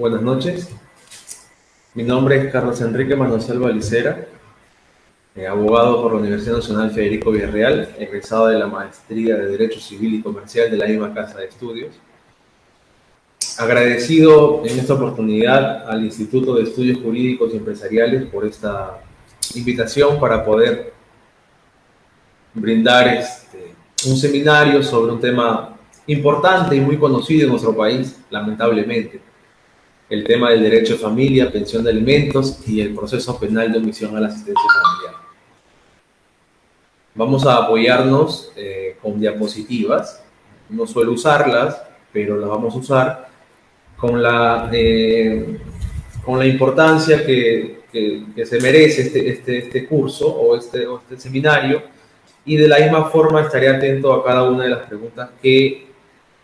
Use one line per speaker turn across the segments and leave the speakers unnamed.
Buenas noches. Mi nombre es Carlos Enrique Manosalva Licera, abogado por la Universidad Nacional Federico Villarreal, egresado de la Maestría de Derecho Civil y Comercial de la misma Casa de Estudios. Agradecido en esta oportunidad al Instituto de Estudios Jurídicos y Empresariales por esta invitación para poder brindar un seminario sobre un tema importante y muy conocido en nuestro país, lamentablemente. El tema del derecho de familia, pensión de alimentos y el proceso penal de omisión a la asistencia familiar. Vamos a apoyarnos con diapositivas. No suelo usarlas, pero las vamos a usar con la importancia que se merece este curso o este seminario, y de la misma forma estaré atento a cada una de las preguntas que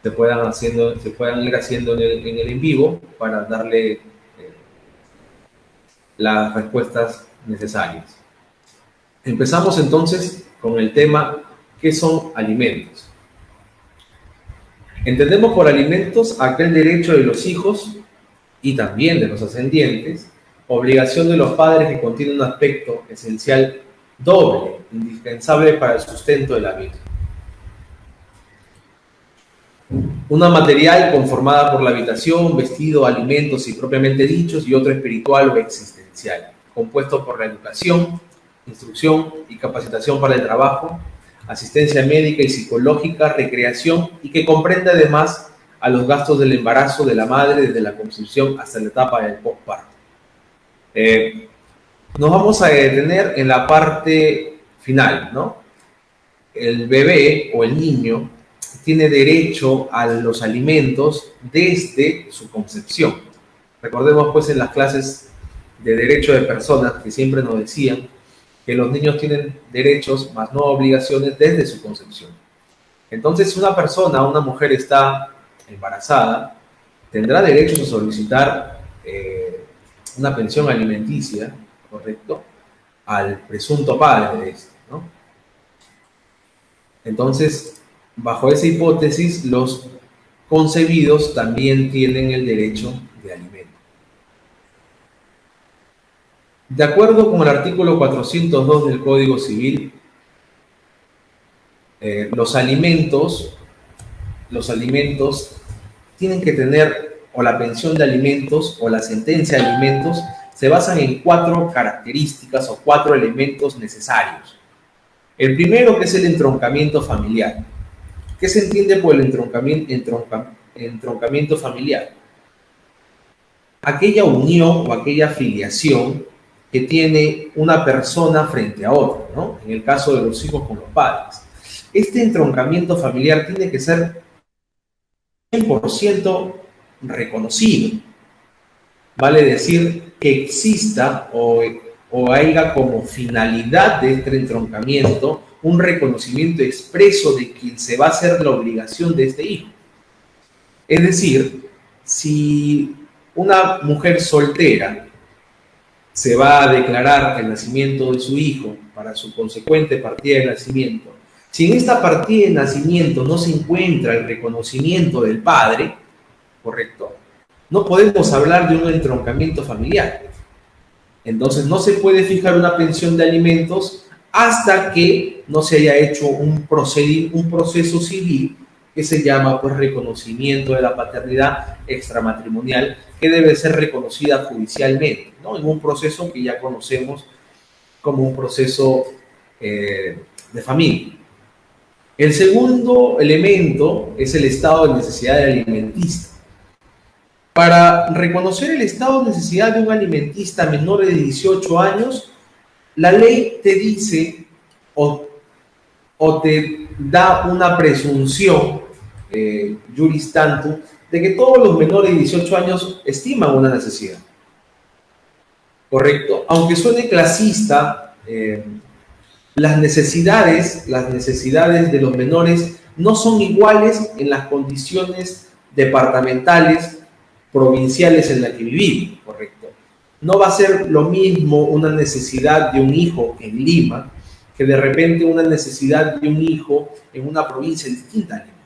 se puedan ir haciendo en el en vivo para darle las respuestas necesarias. Empezamos entonces con el tema: ¿qué son alimentos? Entendemos por alimentos aquel derecho de los hijos y también de los ascendientes, obligación de los padres que contiene un aspecto esencial doble, indispensable para el sustento de la vida. Una material conformada por la habitación, vestido, alimentos y propiamente dichos, y otro espiritual o existencial, compuesto por la educación, instrucción y capacitación para el trabajo, asistencia médica y psicológica, recreación, y que comprende además a los gastos del embarazo de la madre desde la concepción hasta la etapa del posparto. Nos vamos a detener en la parte final, ¿no? El bebé o el niño tiene derecho a los alimentos desde su concepción. Recordemos pues en las clases de derecho de personas que siempre nos decían que los niños tienen derechos más no obligaciones desde su concepción. Entonces, si una persona, una mujer está embarazada, tendrá derecho a solicitar una pensión alimenticia, ¿correcto?, al presunto padre de este, ¿no? Entonces, bajo esa hipótesis, los concebidos también tienen el derecho de alimento. De acuerdo con el artículo 402 del Código Civil, los alimentos tienen que tener, o la pensión de alimentos o la sentencia de alimentos, se basan en 4 características o 4 elementos necesarios. El primero, que es el entroncamiento familiar. ¿Qué se entiende por el entroncamiento familiar? Aquella unión o aquella filiación que tiene una persona frente a otra, ¿no? En el caso de los hijos con los padres. Este entroncamiento familiar tiene que ser 100% reconocido. Vale decir que exista o haya como finalidad de este entroncamiento un reconocimiento expreso de quien se va a hacer la obligación de este hijo. Es decir, si una mujer soltera se va a declarar el nacimiento de su hijo para su consecuente partida de nacimiento, si en esta partida de nacimiento no se encuentra el reconocimiento del padre, ¿correcto?, no podemos hablar de un entroncamiento familiar. Entonces no se puede fijar una pensión de alimentos hasta que no se haya hecho un proceso civil que se llama pues reconocimiento de la paternidad extramatrimonial, que debe ser reconocida judicialmente, ¿no?, en un proceso que ya conocemos como un proceso de familia. El segundo elemento es el estado de necesidad de alimentista. Para reconocer el estado de necesidad de un alimentista menor de 18 años, la ley te dice o te da una presunción juris tantum de que todos los menores de 18 años estiman una necesidad. ¿Correcto? Aunque suene clasista, las necesidades de los menores no son iguales en las condiciones departamentales, provinciales en las que vivimos, ¿correcto? No va a ser lo mismo una necesidad de un hijo en Lima que de repente una necesidad de un hijo en una provincia distinta a Lima,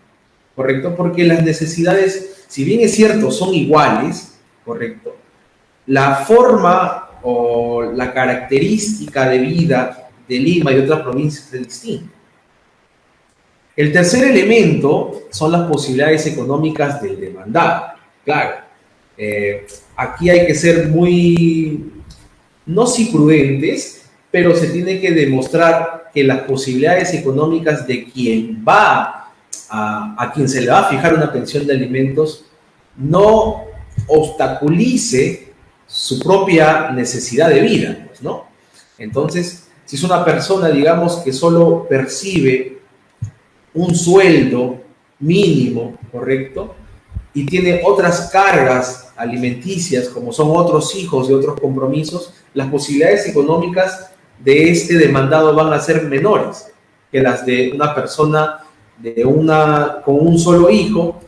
¿correcto? Porque las necesidades, si bien es cierto, son iguales, ¿correcto? La forma o la característica de vida de Lima y otras provincias es distinta. El tercer elemento son las posibilidades económicas del demandado. Claro, aquí hay que ser muy, no si prudentes, pero se tiene que demostrar que las posibilidades económicas de quien va a quien se le va a fijar una pensión de alimentos no obstaculice su propia necesidad de vida, pues, ¿no? Entonces, si es una persona, digamos, que solo percibe un sueldo mínimo, ¿correcto? Y tiene otras cargas alimenticias, como son otros hijos y otros compromisos, las posibilidades económicas de este demandado van a ser menores que las de una persona con un solo hijo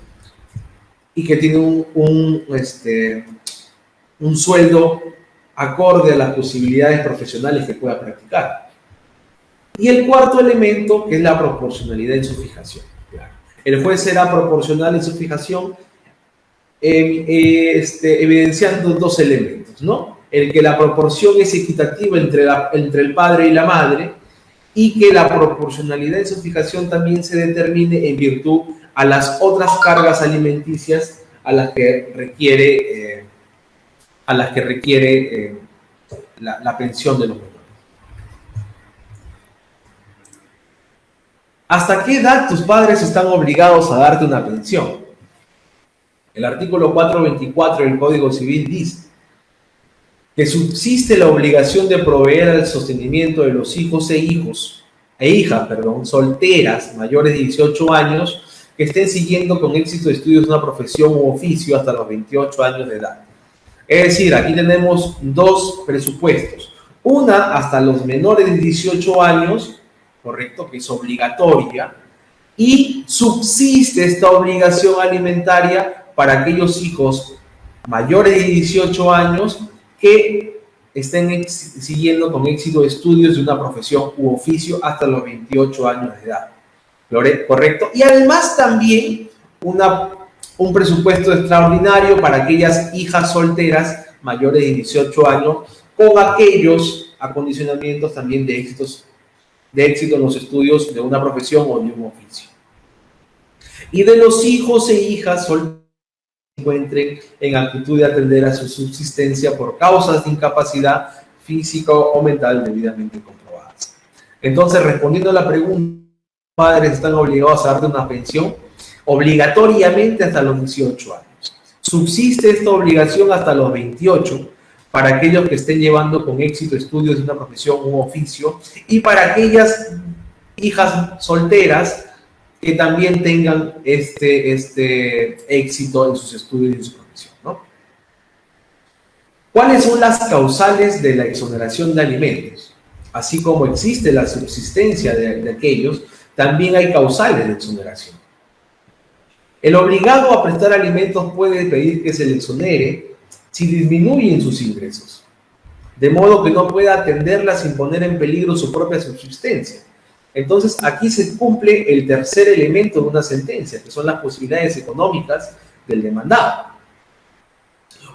y que tiene un sueldo acorde a las posibilidades profesionales que pueda practicar. Y el cuarto elemento, que es la proporcionalidad en su fijación. El juez será proporcional en su fijación, evidenciando dos elementos, ¿no? El que la proporción es equitativa entre el padre y la madre, y que la proporcionalidad en su fijación también se determine en virtud a las otras cargas alimenticias a las que requiere la pensión de los menores. ¿Hasta qué edad tus padres están obligados a darte una pensión? El artículo 424 del Código Civil dice que subsiste la obligación de proveer al sostenimiento de los hijos e hijas solteras mayores de 18 años que estén siguiendo con éxito estudios de una profesión u oficio hasta los 28 años de edad. Es decir, aquí tenemos dos presupuestos. Una hasta los menores de 18 años, correcto, que es obligatoria, y subsiste esta obligación alimentaria para aquellos hijos mayores de 18 años que estén siguiendo con éxito estudios de una profesión u oficio hasta los 28 años de edad. ¿Correcto? Y además también un presupuesto extraordinario para aquellas hijas solteras mayores de 18 años con aquellos acondicionamientos también de éxito en los estudios de una profesión o de un oficio. Y de los hijos e hijas solteras que se encuentren en actitud de atender a su subsistencia por causas de incapacidad física o mental debidamente comprobadas. Entonces, respondiendo a la pregunta, ¿los padres están obligados a darte una pensión? Obligatoriamente hasta los 18 años. Subsiste esta obligación hasta los 28 para aquellos que estén llevando con éxito estudios de una profesión u oficio y para aquellas hijas solteras que también tengan este éxito en sus estudios y en su profesión, ¿no? ¿Cuáles son las causales de la exoneración de alimentos? Así como existe la subsistencia de aquellos, también hay causales de exoneración. El obligado a prestar alimentos puede pedir que se le exonere si disminuyen sus ingresos, de modo que no pueda atenderlas sin poner en peligro su propia subsistencia. Entonces, aquí se cumple el tercer elemento de una sentencia, que son las posibilidades económicas del demandado.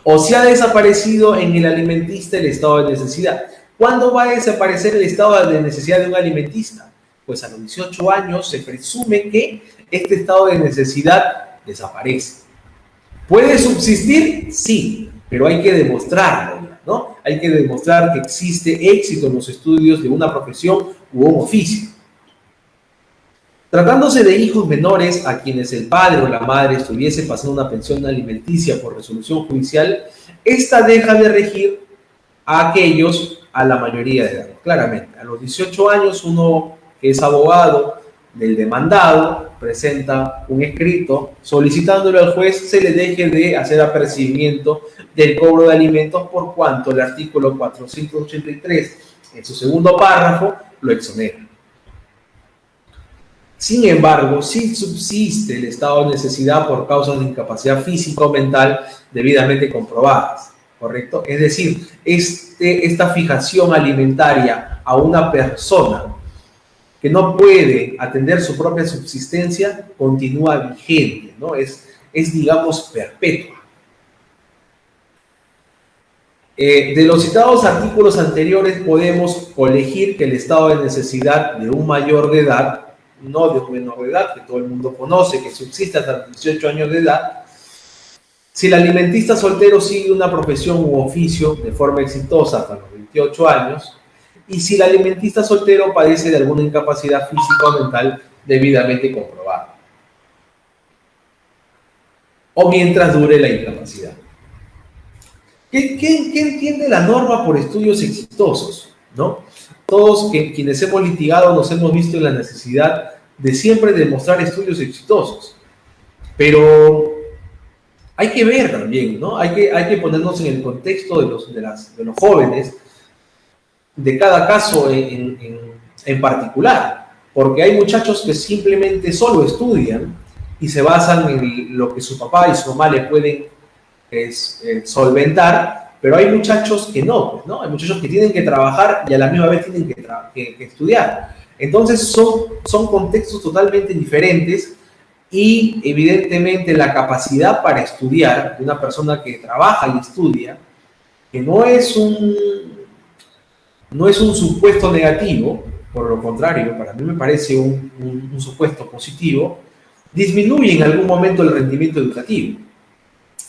O si ha desaparecido en el alimentista el estado de necesidad. ¿Cuándo va a desaparecer el estado de necesidad de un alimentista? Pues a los 18 años se presume que este estado de necesidad desaparece. ¿Puede subsistir? Sí, pero hay que demostrarlo, ¿no? Hay que demostrar que existe éxito en los estudios de una profesión u un oficio. Tratándose de hijos menores a quienes el padre o la madre estuviese pasando una pensión alimenticia por resolución judicial, esta deja de regir a aquellos a la mayoría de edad. Claramente, a los 18 años uno que es abogado del demandado presenta un escrito solicitándole al juez se le deje de hacer apercibimiento del cobro de alimentos por cuanto el artículo 483 en su segundo párrafo lo exonera. Sin embargo, sí subsiste el estado de necesidad por causas de incapacidad física o mental debidamente comprobadas, ¿correcto? Es decir, esta fijación alimentaria a una persona que no puede atender su propia subsistencia continúa vigente, ¿no? Es digamos, perpetua. De los citados artículos anteriores podemos colegir que el estado de necesidad de un mayor de edad, no de un menor de edad, que todo el mundo conoce, que subsiste hasta los 18 años de edad, si el alimentista soltero sigue una profesión u oficio de forma exitosa hasta los 28 años, y si el alimentista soltero padece de alguna incapacidad física o mental debidamente comprobada, o mientras dure la incapacidad. ¿Qué entiende la norma por estudios exitosos? ¿No? Todos quienes hemos litigado nos hemos visto en la necesidad de siempre demostrar estudios exitosos. Pero hay que ver también, ¿no? Hay que ponernos en el contexto de los jóvenes, de cada caso en particular. Porque hay muchachos que simplemente solo estudian y se basan en lo que su papá y su mamá le pueden solventar, pero hay muchachos que no, ¿no? Hay muchachos que tienen que trabajar y a la misma vez tienen que estudiar. Entonces son contextos totalmente diferentes y evidentemente la capacidad para estudiar de una persona que trabaja y estudia, que no es un supuesto negativo, por lo contrario, para mí me parece un supuesto positivo, disminuye en algún momento el rendimiento educativo.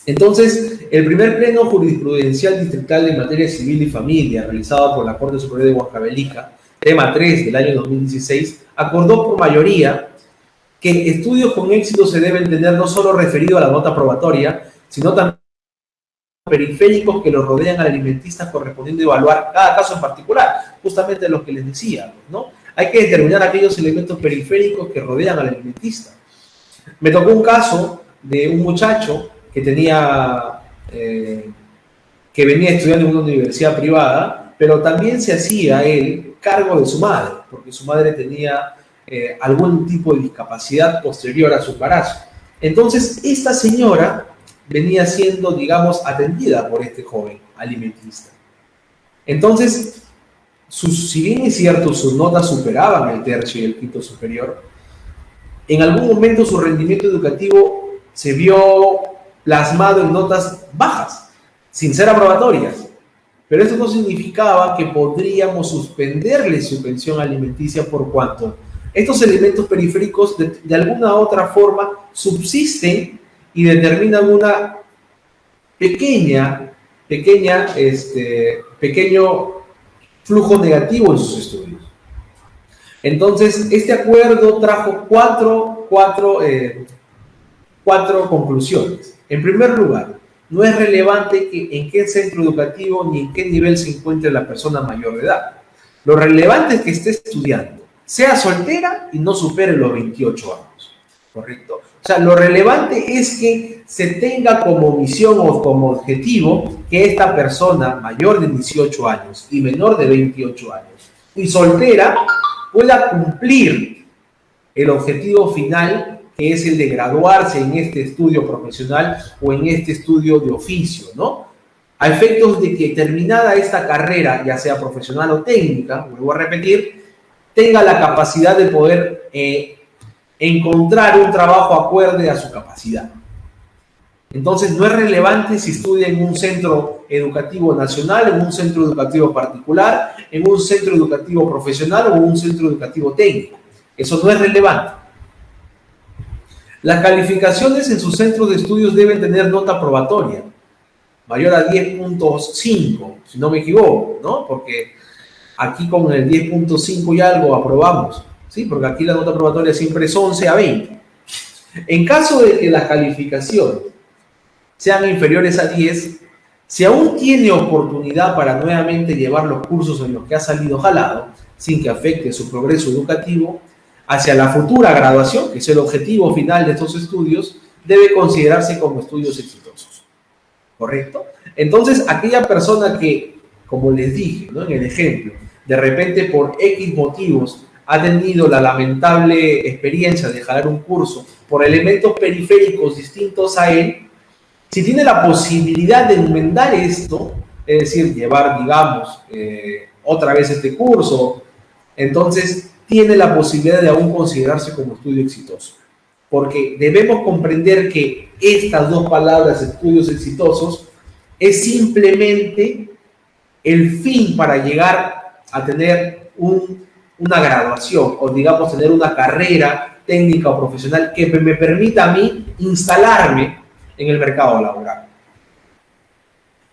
Entonces, el primer pleno jurisprudencial distrital de materia civil y familia, realizado por la Corte Superior de Huancavelica, tema 3 del año 2016, acordó por mayoría que estudios con éxito se deben tener no solo referido a la nota probatoria, sino también periféricos que los rodean al alimentista, correspondiendo evaluar cada caso en particular, justamente lo que les decía, ¿no? Hay que determinar aquellos elementos periféricos que rodean al alimentista. Me tocó un caso de un muchacho que venía estudiando en una universidad privada, pero también se hacía él cargo de su madre, porque su madre tenía algún tipo de discapacidad posterior a su embarazo. Entonces, esta señora venía siendo, digamos, atendida por este joven alimentista. Entonces, si bien es cierto, sus notas superaban el tercio y el quinto superior, en algún momento su rendimiento educativo se vio plasmado en notas bajas, sin ser aprobatorias. Pero eso no significaba que podríamos suspenderle su pensión alimenticia por cuanto estos elementos periféricos de alguna u otra forma subsisten y determinan una pequeño flujo negativo en sus estudios. Entonces, este acuerdo trajo cuatro conclusiones. En primer lugar, no es relevante en qué centro educativo ni en qué nivel se encuentre la persona mayor de edad. Lo relevante es que esté estudiando, sea soltera y no supere los 28 años, ¿correcto? O sea, lo relevante es que se tenga como misión o como objetivo que esta persona mayor de 18 años y menor de 28 años y soltera pueda cumplir el objetivo final, que es el de graduarse en este estudio profesional o en este estudio de oficio, ¿no? A efectos de que terminada esta carrera, ya sea profesional o técnica, vuelvo a repetir, tenga la capacidad de poder encontrar un trabajo acorde a su capacidad. Entonces, no es relevante si estudia en un centro educativo nacional, en un centro educativo particular, en un centro educativo profesional o un centro educativo técnico. Eso no es relevante. Las calificaciones en sus centros de estudios deben tener nota probatoria, mayor a 10.5, si no me equivoco, ¿no? Porque aquí con el 10.5 y algo aprobamos, ¿sí? Porque aquí la nota probatoria siempre es 11 a 20. En caso de que las calificaciones sean inferiores a 10, si aún tiene oportunidad para nuevamente llevar los cursos en los que ha salido jalado, sin que afecte su progreso educativo, hacia la futura graduación, que es el objetivo final de estos estudios, debe considerarse como estudios exitosos. ¿Correcto? Entonces, aquella persona que, como les dije, ¿no?, en el ejemplo, de repente por X motivos ha tenido la lamentable experiencia de jalar un curso por elementos periféricos distintos a él, si tiene la posibilidad de enmendar esto, es decir, llevar, digamos, otra vez este curso, entonces tiene la posibilidad de aún considerarse como estudio exitoso. Porque debemos comprender que estas dos palabras, estudios exitosos, es simplemente el fin para llegar a tener una graduación o, digamos, tener una carrera técnica o profesional que me permita a mí instalarme en el mercado laboral.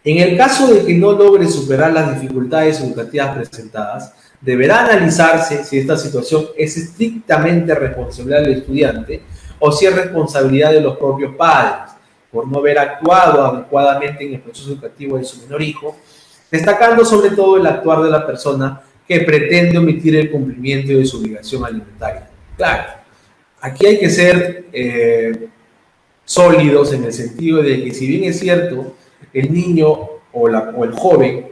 En el caso de que no logre superar las dificultades educativas presentadas, deberá analizarse si esta situación es estrictamente responsabilidad del estudiante o si es responsabilidad de los propios padres por no haber actuado adecuadamente en el proceso educativo de su menor hijo, destacando sobre todo el actuar de la persona que pretende omitir el cumplimiento de su obligación alimentaria. Claro, aquí hay que ser sólidos en el sentido de que, si bien es cierto, el niño o el joven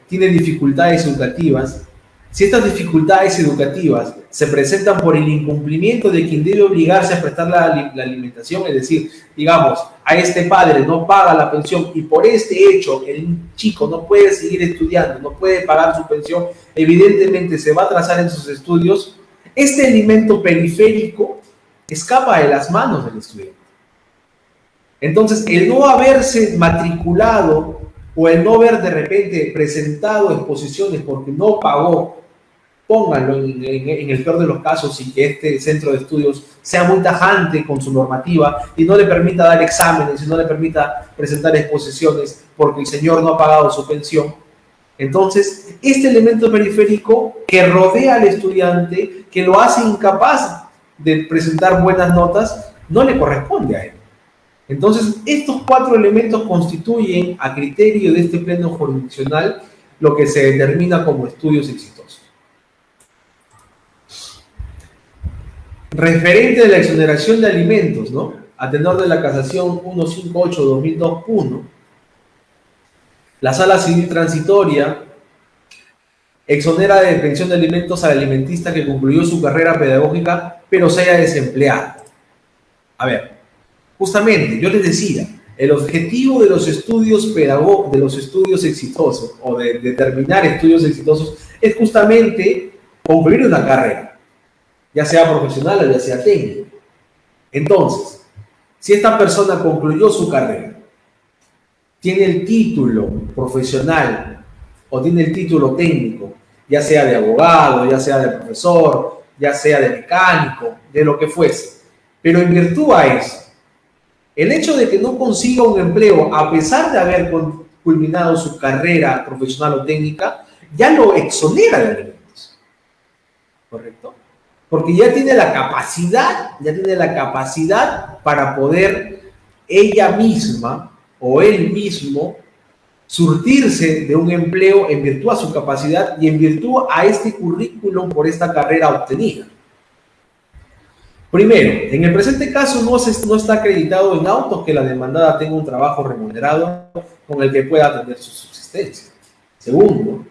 tiene dificultades educativas, si estas dificultades educativas se presentan por el incumplimiento de quien debe obligarse a prestar la alimentación, es decir, digamos, a este padre no paga la pensión y por este hecho el chico no puede seguir estudiando, no puede pagar su pensión, evidentemente se va a atrasar en sus estudios, este elemento periférico escapa de las manos del estudiante. Entonces, el no haberse matriculado o el no haber de repente presentado exposiciones porque no pagó, pónganlo en el peor de los casos, y que este centro de estudios sea muy tajante con su normativa y no le permita dar exámenes y no le permita presentar exposiciones porque el señor no ha pagado su pensión. Entonces, este elemento periférico que rodea al estudiante, que lo hace incapaz de presentar buenas notas, no le corresponde a él. Entonces, estos 4 elementos constituyen, a criterio de este pleno jurisdiccional, lo que se determina como estudios exitosos. Referente de la exoneración de alimentos, ¿no? A tenor de la casación 158-2002-1, la Sala Civil Transitoria exonera de pensión de alimentos al alimentista que concluyó su carrera pedagógica, pero se haya desempleado. A ver, justamente, yo les decía, el objetivo de los estudios de los estudios exitosos o de determinar estudios exitosos es justamente concluir una carrera, ya sea profesional o ya sea técnica. Entonces, si esta persona concluyó su carrera, tiene el título profesional o tiene el título técnico, ya sea de abogado, ya sea de profesor, ya sea de mecánico, de lo que fuese, pero en virtud a eso, el hecho de que no consiga un empleo a pesar de haber culminado su carrera profesional o técnica, ya lo exonera de alimentos. ¿Correcto? Porque ya tiene la capacidad para poder ella misma o él mismo surtirse de un empleo en virtud a su capacidad y en virtud a este currículum por esta carrera obtenida. Primero, en el presente caso no está acreditado en autos que la demandada tenga un trabajo remunerado con el que pueda atender su subsistencia. Segundo,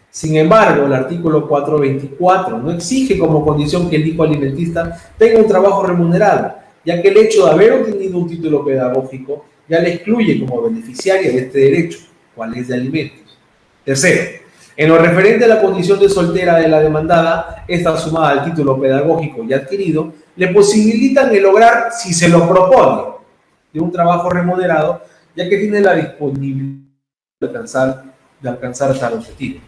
sin embargo, el artículo 424 no exige como condición que el hijo alimentista tenga un trabajo remunerado, ya que el hecho de haber obtenido un título pedagógico ya le excluye como beneficiaria de este derecho, cual es de alimentos. Tercero, en lo referente a la condición de soltera de la demandada, esta sumada al título pedagógico ya adquirido, le posibilitan el lograr, si se lo propone, de un trabajo remunerado, ya que tiene la disponibilidad de alcanzar tal objetivo.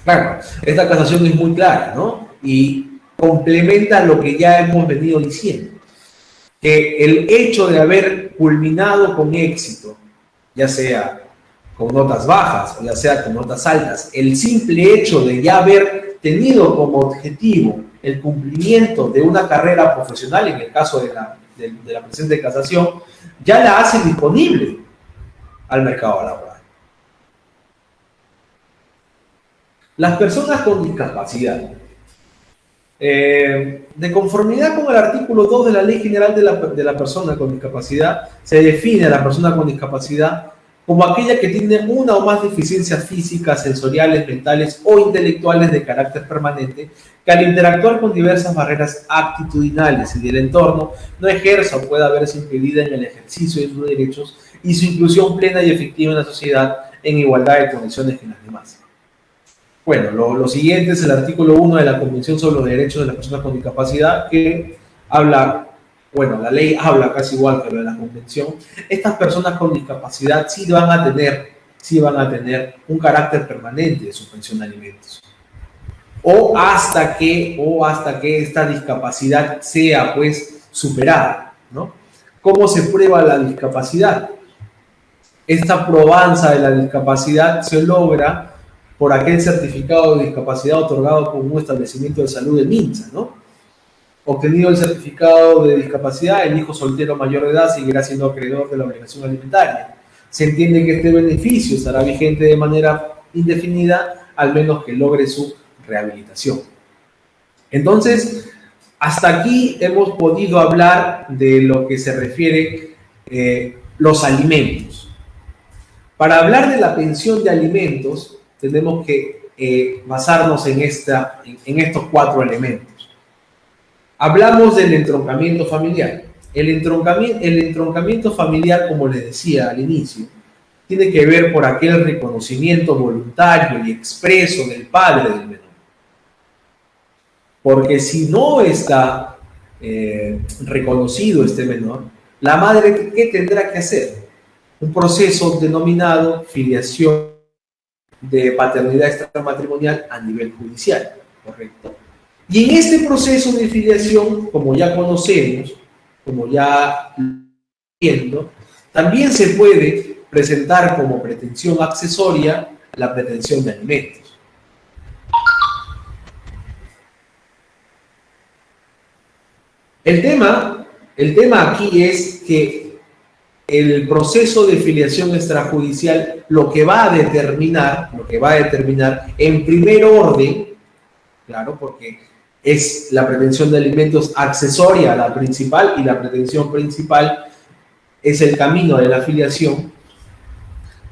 Claro, esta casación es muy clara, ¿no? Y complementa lo que ya hemos venido diciendo, que el hecho de haber culminado con éxito, ya sea con notas bajas o ya sea con notas altas, el simple hecho de ya haber tenido como objetivo el cumplimiento de una carrera profesional, en el caso de la presente casación, ya la hace disponible al mercado laboral. Las personas con discapacidad. De conformidad con el artículo 2 de la Ley General de la Persona con Discapacidad, se define a la persona con discapacidad como aquella que tiene una o más deficiencias físicas, sensoriales, mentales o intelectuales de carácter permanente, que al interactuar con diversas barreras actitudinales y del entorno, no ejerza o pueda verse impedida en el ejercicio de sus derechos y su inclusión plena y efectiva en la sociedad en igualdad de condiciones que las demás. Bueno, lo siguiente es el artículo 1 de la Convención sobre los Derechos de las Personas con Discapacidad, que habla, bueno, la ley habla casi igual que lo de la Convención. Estas personas con discapacidad sí van a tener sí van a tener un carácter permanente de su pensión de alimentos. O hasta que esta discapacidad sea pues superada, ¿no? ¿Cómo se prueba la discapacidad? Esta probanza de la discapacidad se logra por aquel certificado de discapacidad otorgado por un establecimiento de salud de Minsa, ¿no? Obtenido el certificado de discapacidad, el hijo soltero mayor de edad seguirá siendo acreedor de la obligación alimentaria. Se entiende que este beneficio estará vigente de manera indefinida, al menos que logre su rehabilitación. Entonces, hasta aquí hemos podido hablar de lo que se refiere los alimentos. Para hablar de la pensión de alimentos, tenemos que basarnos en estos 4 elementos. Hablamos del entroncamiento familiar. El entroncamiento familiar, como les decía al inicio, tiene que ver por aquel reconocimiento voluntario y expreso del padre del menor. Porque si no está reconocido este menor, la madre, ¿qué tendrá que hacer? Un proceso denominado filiación de paternidad extramatrimonial a nivel judicial, ¿correcto? Y en este proceso de filiación, como ya conocemos, como ya viendo, también se puede presentar como pretensión accesoria la pretensión de alimentos. El tema aquí es que el proceso de filiación extrajudicial lo que va a determinar en primer orden, claro, porque es la pretensión de alimentos accesoria a la principal, y la pretensión principal es el camino de la filiación.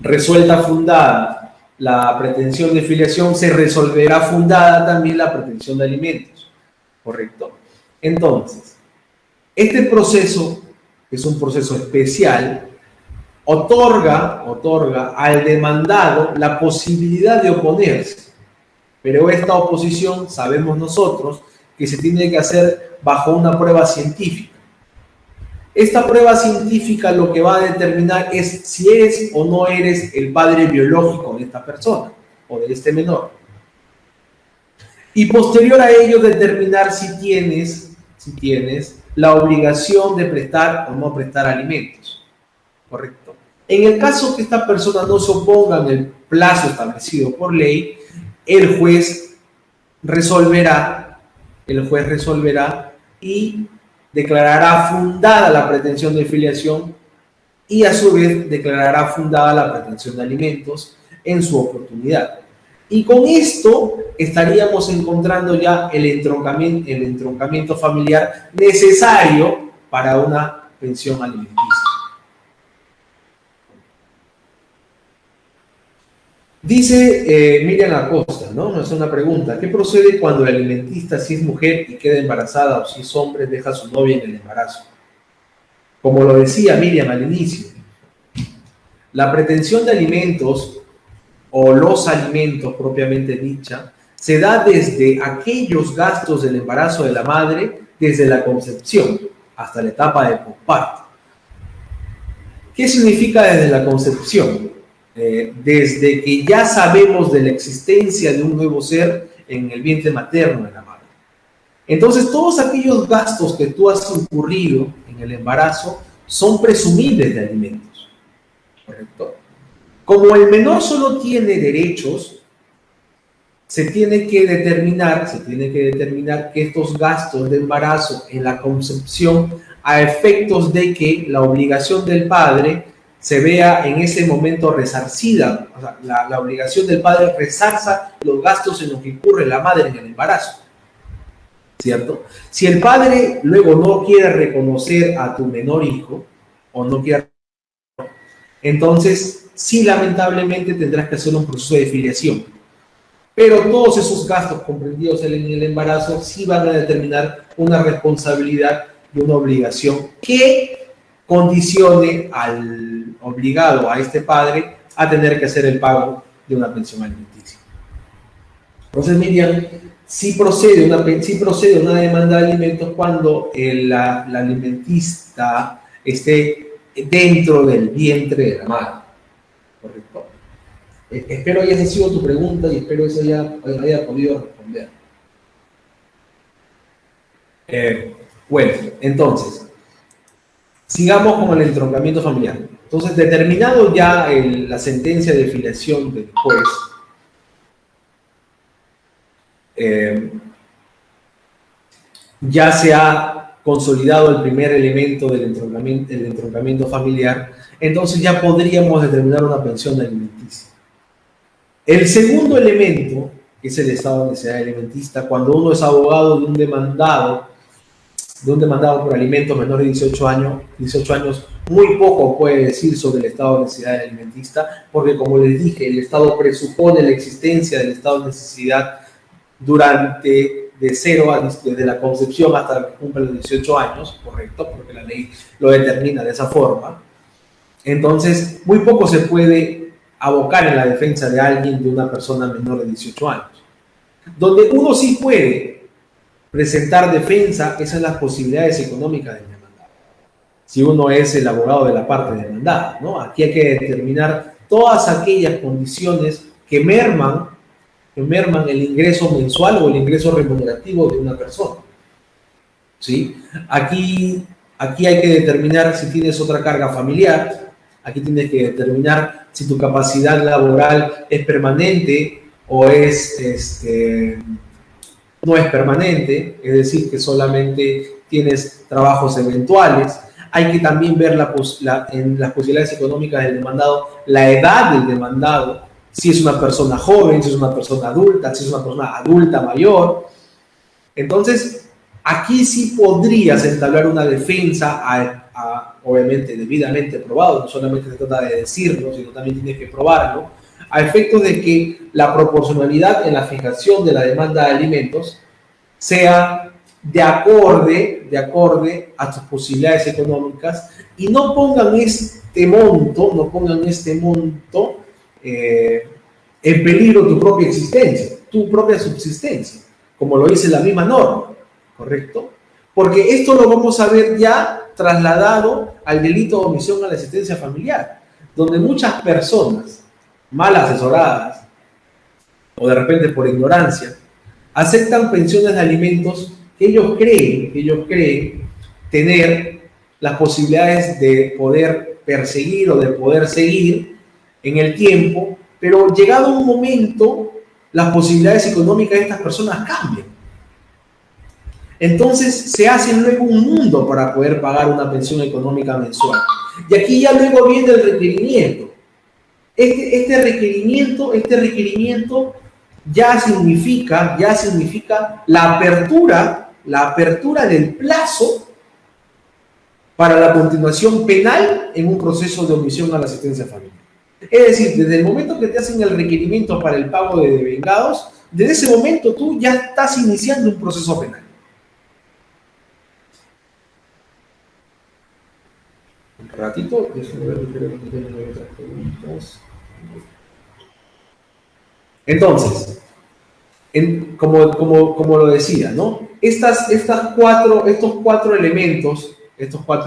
Resuelta fundada la pretensión de filiación, se resolverá fundada también la pretensión de alimentos, ¿correcto? Entonces, este proceso, que es un proceso especial, otorga al demandado la posibilidad de oponerse. Pero esta oposición, sabemos nosotros, que se tiene que hacer bajo una prueba científica. Esta prueba científica lo que va a determinar es si eres o no eres el padre biológico de esta persona o de este menor. Y posterior a ello determinar si tienes la obligación de prestar o no prestar alimentos. ¿Correcto? En el caso que esta persona no se oponga en el plazo establecido por ley, el juez resolverá y declarará fundada la pretensión de filiación y a su vez declarará fundada la pretensión de alimentos en su oportunidad. Y con esto estaríamos encontrando ya el entroncamiento familiar necesario para una pensión alimenticia. Dice Miriam Acosta, ¿no? Nos hace una pregunta. ¿Qué procede cuando el alimentista, si es mujer y queda embarazada, o si es hombre, deja a su novia en el embarazo? Como lo decía Miriam al inicio, la pretensión de alimentos o los alimentos propiamente dicha se da desde aquellos gastos del embarazo de la madre, desde la concepción hasta la etapa de posparto. ¿Qué significa desde la concepción? Desde que ya sabemos de la existencia de un nuevo ser en el vientre materno de la madre. Entonces, todos aquellos gastos que tú has incurrido en el embarazo son presumibles de alimentos, ¿correcto? Como el menor solo tiene derechos, se tiene que determinar que estos gastos de embarazo en la concepción, a efectos de que la obligación del padre se vea en ese momento resarcida, o sea, la obligación del padre resarza los gastos en los que incurre la madre en el embarazo, ¿cierto? Si el padre luego no quiere reconocer a tu menor hijo, o no quiere, entonces sí, lamentablemente tendrás que hacer un proceso de filiación. Pero todos esos gastos comprendidos en el embarazo sí van a determinar una responsabilidad y una obligación que condicione al obligado, a este padre, a tener que hacer el pago de una pensión alimenticia. Entonces, Miriam, sí procede una demanda de alimentos cuando la alimentista esté dentro del vientre de la madre, ¿correcto? Espero haya sido tu pregunta y espero eso haya podido responder. Bueno, entonces, sigamos con el entroncamiento familiar. Entonces, determinado ya la sentencia de filiación del juez, ya se ha consolidado el primer elemento del entroncamiento familiar, entonces ya podríamos determinar una pensión alimenticia. El segundo elemento, que es el estado de necesidad alimentista, cuando uno es abogado de un demandado por alimentos menor de 18 años, muy poco puede decir sobre el estado de necesidad alimentista, porque como les dije, el Estado presupone la existencia del estado de necesidad desde la concepción hasta que cumple los 18 años, correcto, porque la ley lo determina de esa forma. Entonces, muy poco se puede abocar en la defensa de alguien, de una persona menor de 18 años. Donde uno sí puede presentar defensa, esas son las posibilidades económicas del demandado. Si uno es el abogado de la parte demandada, ¿no? Aquí hay que determinar todas aquellas condiciones que merman el ingreso mensual o el ingreso remunerativo de una persona. ¿Sí? Aquí hay que determinar si tienes otra carga familiar, aquí tienes que determinar si tu capacidad laboral es permanente o no es permanente, es decir, que solamente tienes trabajos eventuales. Hay que también ver en las posibilidades económicas del demandado, la edad del demandado, si es una persona joven, si es una persona adulta, si es una persona adulta mayor. Entonces, aquí sí podrías entablar una defensa, obviamente debidamente probado, no solamente se trata de decirlo, sino también tienes que probarlo, a efectos de que la proporcionalidad en la fijación de la demanda de alimentos sea de acorde a tus posibilidades económicas y no pongan este monto en peligro tu propia existencia, tu propia subsistencia, como lo dice la misma norma, ¿correcto? Porque esto lo vamos a ver ya trasladado al delito de omisión a la asistencia familiar, donde muchas personas mal asesoradas o de repente por ignorancia aceptan pensiones de alimentos que ellos creen tener las posibilidades de poder perseguir o de poder seguir en el tiempo, pero llegado un momento, las posibilidades económicas de estas personas cambian. Entonces se hace luego un mundo para poder pagar una pensión económica mensual. Y aquí ya luego viene el requerimiento. Este requerimiento ya significa la apertura del plazo para la continuación penal en un proceso de omisión a la asistencia familiar. Es decir, desde el momento que te hacen el requerimiento para el pago de devengados, desde ese momento tú ya estás iniciando un proceso penal. Un ratito, déjenme ver, otras preguntas. Entonces, como lo decía, ¿no? Estos cuatro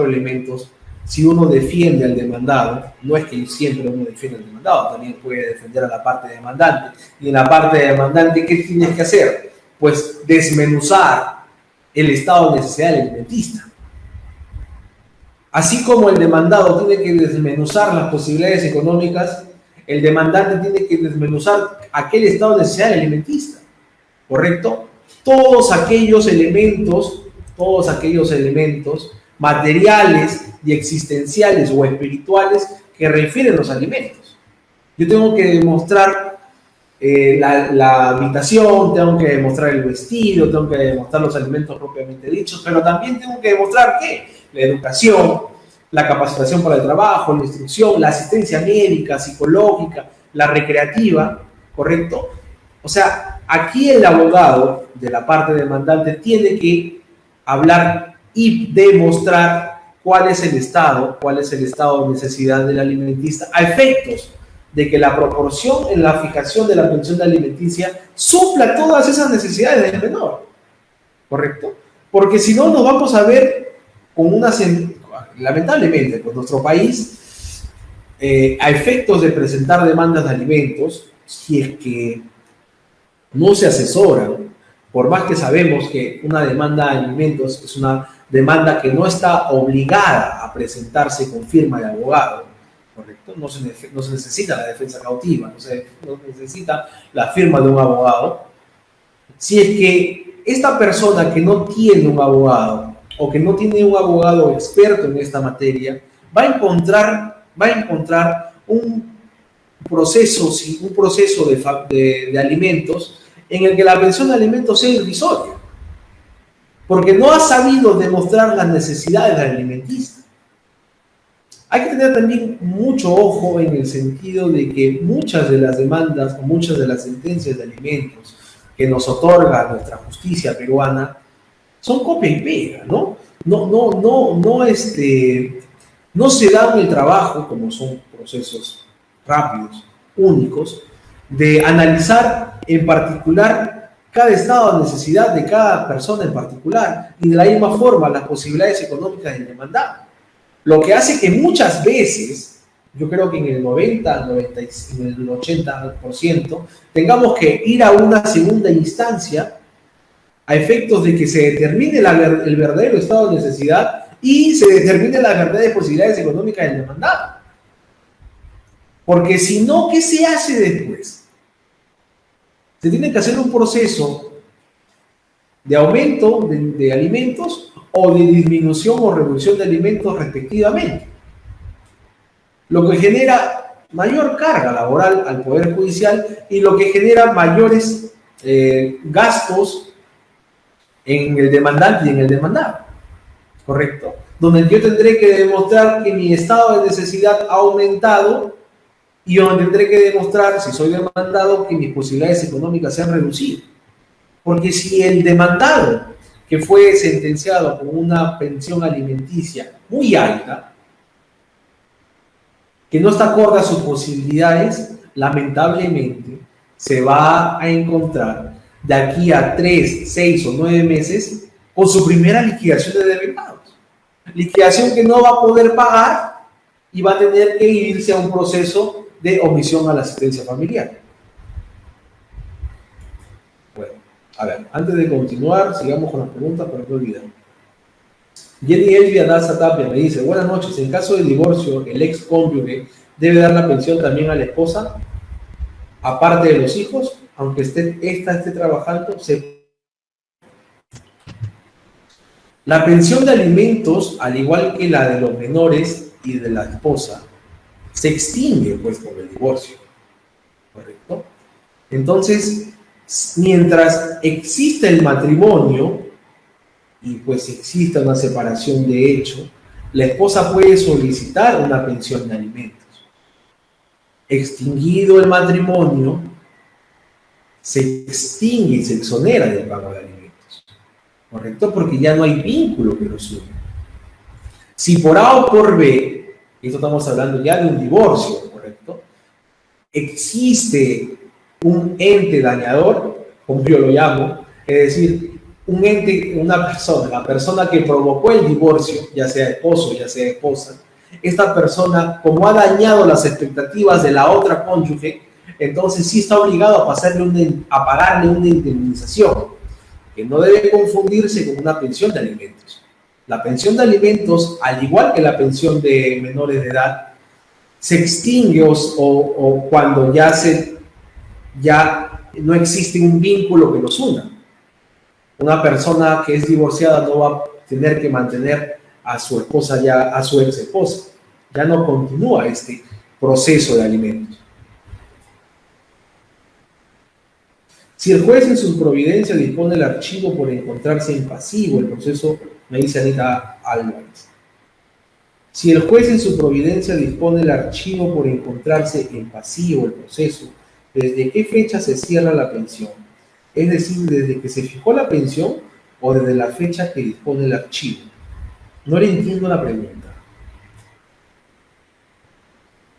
elementos, si uno defiende al demandado, no es que siempre uno defiende al demandado, también puede defender a la parte demandante. Y en la parte demandante, ¿qué tienes que hacer? Pues desmenuzar el estado de necesidad alimentista. Así como el demandado tiene que desmenuzar las posibilidades económicas, el demandante tiene que desmenuzar aquel estado de necesidad alimentista, ¿correcto? Todos aquellos elementos materiales y existenciales o espirituales que refieren los alimentos. Yo tengo que demostrar la habitación, tengo que demostrar el vestido, tengo que demostrar los alimentos propiamente dichos, pero también tengo que demostrar ¿qué? La educación, la capacitación para el trabajo, la instrucción, la asistencia médica, psicológica, la recreativa, ¿correcto? O sea, aquí el abogado de la parte demandante tiene que hablar y demostrar cuál es el estado de necesidad del alimentista a efectos de que la proporción en la fijación de la pensión alimenticia supla todas esas necesidades del menor, ¿correcto? Porque si no nos vamos a ver con lamentablemente, pues nuestro país a efectos de presentar demandas de alimentos, si es que no se asesoran, por más que sabemos que una demanda de alimentos es una demanda que no está obligada a presentarse con firma de abogado, ¿correcto? No se necesita la defensa cautiva, no necesita la firma de un abogado. Si es que esta persona que no tiene un abogado o que no tiene un abogado experto en esta materia, va a encontrar un proceso de alimentos en el que la pensión de alimentos sea irrisoria, porque no ha sabido demostrar las necesidades del alimentista. Hay que tener también mucho ojo en el sentido de que muchas de las demandas o muchas de las sentencias de alimentos que nos otorga nuestra justicia peruana son copia y pega, ¿no? No se dan el trabajo, como son procesos rápidos, únicos, de analizar en particular cada estado de necesidad de cada persona en particular y de la misma forma las posibilidades económicas del demandado. Lo que hace que muchas veces, yo creo que en el 90, en el 80%, tengamos que ir a una segunda instancia a efectos de que se determine el verdadero estado de necesidad y se determine las verdaderas posibilidades económicas del demandado. Porque si no, ¿qué se hace después? Se tiene que hacer un proceso de aumento de alimentos o de disminución o reducción de alimentos respectivamente, lo que genera mayor carga laboral al Poder Judicial y lo que genera mayores gastos en el demandante y en el demandado, ¿correcto? Donde yo tendré que demostrar que mi estado de necesidad ha aumentado y donde tendré que demostrar, si soy demandado, que mis posibilidades económicas se han reducido. Porque si el demandado que fue sentenciado con una pensión alimenticia muy alta, que no está acorde a sus posibilidades, lamentablemente se va a encontrar de aquí a 3, 6 o 9 meses con su primera liquidación de devengados. Liquidación que no va a poder pagar y va a tener que irse a un proceso de omisión a la asistencia familiar. Bueno, a ver, antes de continuar, sigamos con las preguntas para no olvidar. Jenny Elvia Daza Tapia me dice: buenas noches, en caso de divorcio, el ex cónyuge debe dar la pensión también a la esposa, aparte de los hijos, aunque esta esté trabajando. La pensión de alimentos, al igual que la de los menores y de la esposa, se extingue pues con el divorcio, ¿correcto? Entonces, mientras exista el matrimonio y pues exista una separación de hecho, la esposa puede solicitar una pensión de alimentos. Extinguido el matrimonio, se extingue y se exonera del pago de alimentos, ¿correcto? Porque ya no hay vínculo que los une. Si por A o por B, esto estamos hablando ya de un divorcio, ¿correcto?, existe un ente dañador, como yo lo llamo, es decir, un ente, una persona, la persona que provocó el divorcio, ya sea esposo, ya sea esposa, esta persona, como ha dañado las expectativas de la otra cónyuge, entonces sí está obligado a pagarle una indemnización, que no debe confundirse con una pensión de alimentos. La pensión de alimentos, al igual que la pensión de menores de edad, se extingue o cuando ya no existe un vínculo que los una. Una persona que es divorciada no va a tener que mantener a su esposa, a su ex esposa. Ya no continúa este proceso de alimentos. Si el juez en su providencia dispone el archivo por encontrarse en pasivo el proceso, me dice Anita Álvarez. Si el juez en su providencia dispone el archivo por encontrarse en pasivo el proceso, ¿desde qué fecha se cierra la pensión? Es decir, ¿desde que se fijó la pensión o desde la fecha que dispone el archivo? No le entiendo la pregunta.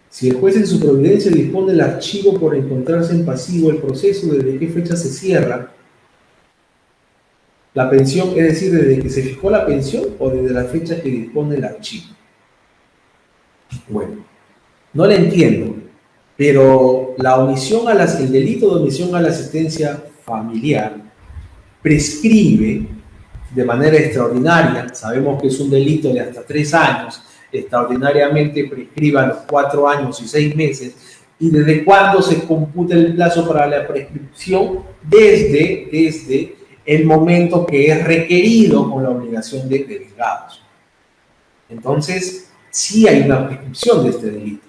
Si el juez en su providencia dispone el archivo por encontrarse en pasivo el proceso, ¿desde qué fecha se cierra la pensión? Es decir, ¿desde que se fijó la pensión o desde la fecha que dispone el archivo? Bueno, No la entiendo, pero el delito de omisión a la asistencia familiar prescribe de manera extraordinaria. Sabemos que es un delito de hasta 3 años, extraordinariamente prescribe a los 4 años y 6 meses. ¿Y desde cuándo se computa el plazo para la prescripción? Desde el momento que es requerido con la obligación de vengados. Entonces, sí hay una prescripción de este delito.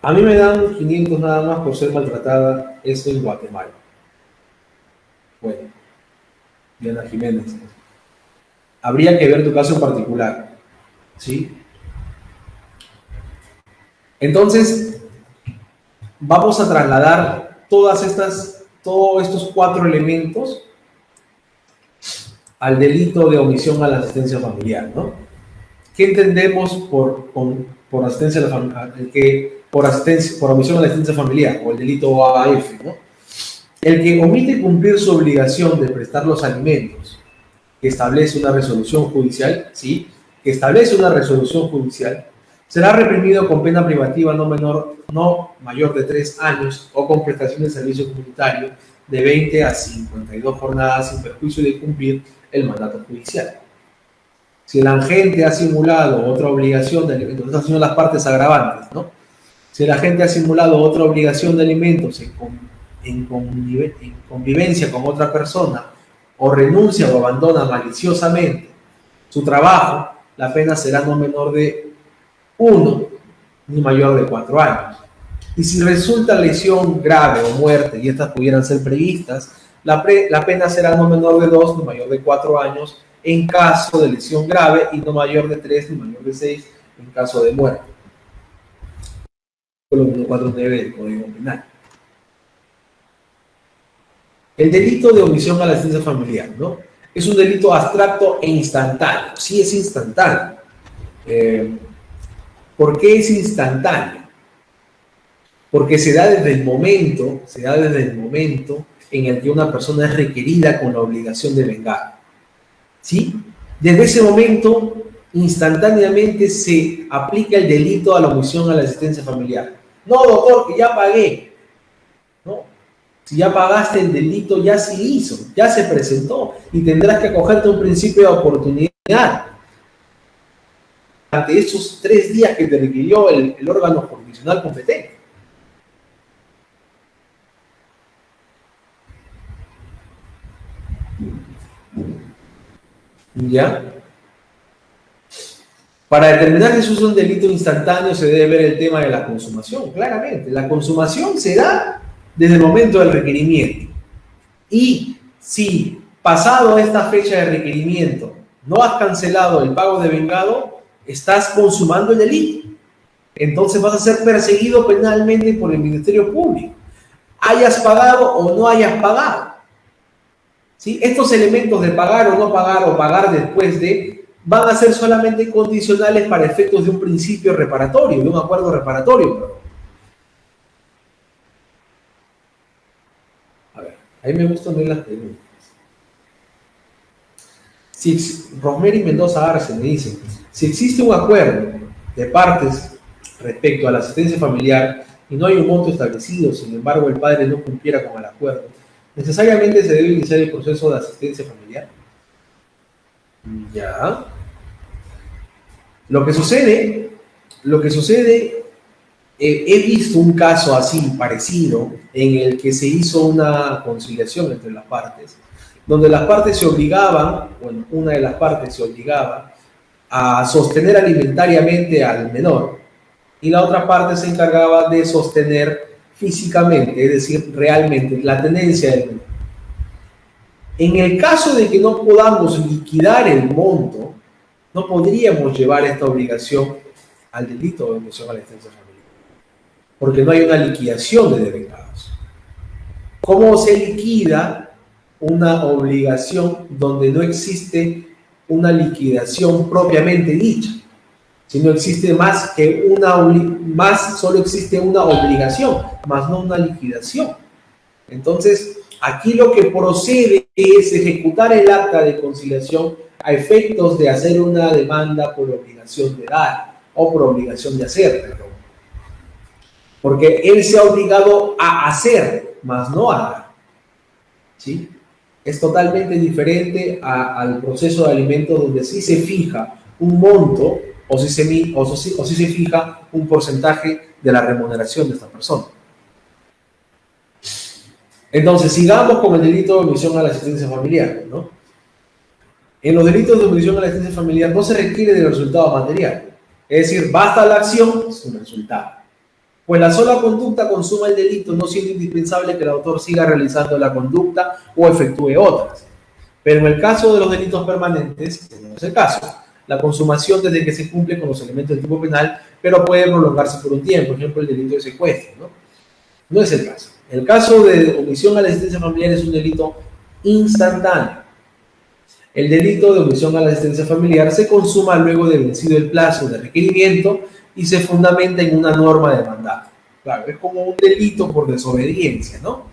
A mí me dan 500 nada más por ser maltratada, eso en Guatemala. Bueno, Diana Jiménez. Habría que ver tu caso en particular, ¿sí? Entonces, vamos a trasladar todos estos 4 elementos al delito de omisión a la asistencia familiar, ¿no? ¿Qué entendemos por asistencia a la familia? Por omisión a la asistencia familiar, o el delito OAF, ¿no? El que omite cumplir su obligación de prestar los alimentos que establece una resolución judicial, ¿sí? Que establece una resolución judicial, será reprimido con pena privativa no mayor de 3 años o con prestación de servicio comunitario de 20 a 52 jornadas sin perjuicio de cumplir el mandato judicial. Si el agente ha simulado otra obligación de alimentos, estas son las partes agravantes, ¿no? Si el agente ha simulado otra obligación de alimentos en convivencia con otra persona o renuncia o abandona maliciosamente su trabajo, la pena será no menor de 1 ni mayor de 4 años. Y si resulta lesión grave o muerte, y estas pudieran ser previstas, la pena será no menor de 2 ni mayor de 4 años en caso de lesión grave y no mayor de 3 ni mayor de 6 en caso de muerte. Lo 149 del Código Penal. El delito de omisión a la asistencia familiar, ¿no? Es un delito abstracto e instantáneo. Sí, es instantáneo. ¿Por qué es instantáneo? Porque se da desde el momento en el que una persona es requerida con la obligación de vengar. ¿Sí? Desde ese momento, instantáneamente se aplica el delito a la omisión a la asistencia familiar. No, doctor, que ya pagué. No. Si ya pagaste, el delito ya se hizo, ya se presentó y tendrás que acogerte a un principio de oportunidad. Ante esos 3 días que te requirió el órgano jurisdiccional competente. ¿Ya? Para determinar que eso es un delito instantáneo se debe ver el tema de la consumación, claramente. La consumación se da desde el momento del requerimiento. Y si pasado esta fecha de requerimiento no has cancelado el pago de vengado, estás consumando el delito. Entonces vas a ser perseguido penalmente por el Ministerio Público. Hayas pagado o no hayas pagado. ¿Sí? Estos elementos de pagar o no pagar o pagar después de van a ser solamente condicionales para efectos de un principio reparatorio, de un acuerdo reparatorio. A ver, ahí me gustan ver las preguntas. Rosemary Mendoza Arce me dice, si existe un acuerdo de partes respecto a la asistencia familiar y no hay un monto establecido, sin embargo el padre no cumpliera con el acuerdo, ¿necesariamente se debe iniciar el proceso de asistencia familiar? Ya. Lo que sucede, he visto un caso así parecido en el que se hizo una conciliación entre las partes, donde las partes se obligaban, bueno, una de las partes se obligaba a sostener alimentariamente al menor y la otra parte se encargaba de sostener físicamente, es decir, realmente la tenencia del menor. En el caso de que no podamos liquidar el monto, no podríamos llevar esta obligación al delito de omisión a la asistencia familiar, porque no hay una liquidación de devengados. ¿Cómo se liquida una obligación donde no existe una liquidación propiamente dicha? Si no existe solo existe una obligación, más no una liquidación. Entonces, aquí lo que procede es ejecutar el acta de conciliación a efectos de hacer una demanda por obligación de dar o por obligación de hacer, perdón. Porque él se ha obligado a hacer, más no a dar. ¿Sí? Es totalmente diferente al proceso de alimentos donde sí se fija un monto o sí se fija un porcentaje de la remuneración de esta persona. Entonces, sigamos con el delito de omisión a la asistencia familiar, ¿no? En los delitos de omisión a la asistencia familiar no se requiere del resultado material. Es decir, basta la acción sin resultado. Pues la sola conducta consuma el delito, no siendo indispensable que el autor siga realizando la conducta o efectúe otras. Pero en el caso de los delitos permanentes, que no es el caso, la consumación desde que se cumple con los elementos del tipo penal, pero puede prolongarse por un tiempo, por ejemplo, el delito de secuestro, ¿no? No es el caso. El caso de omisión a la asistencia familiar es un delito instantáneo. El delito de omisión a la asistencia familiar se consuma luego de vencido el plazo de requerimiento y se fundamenta en una norma de mandato. Claro, es como un delito por desobediencia, ¿no?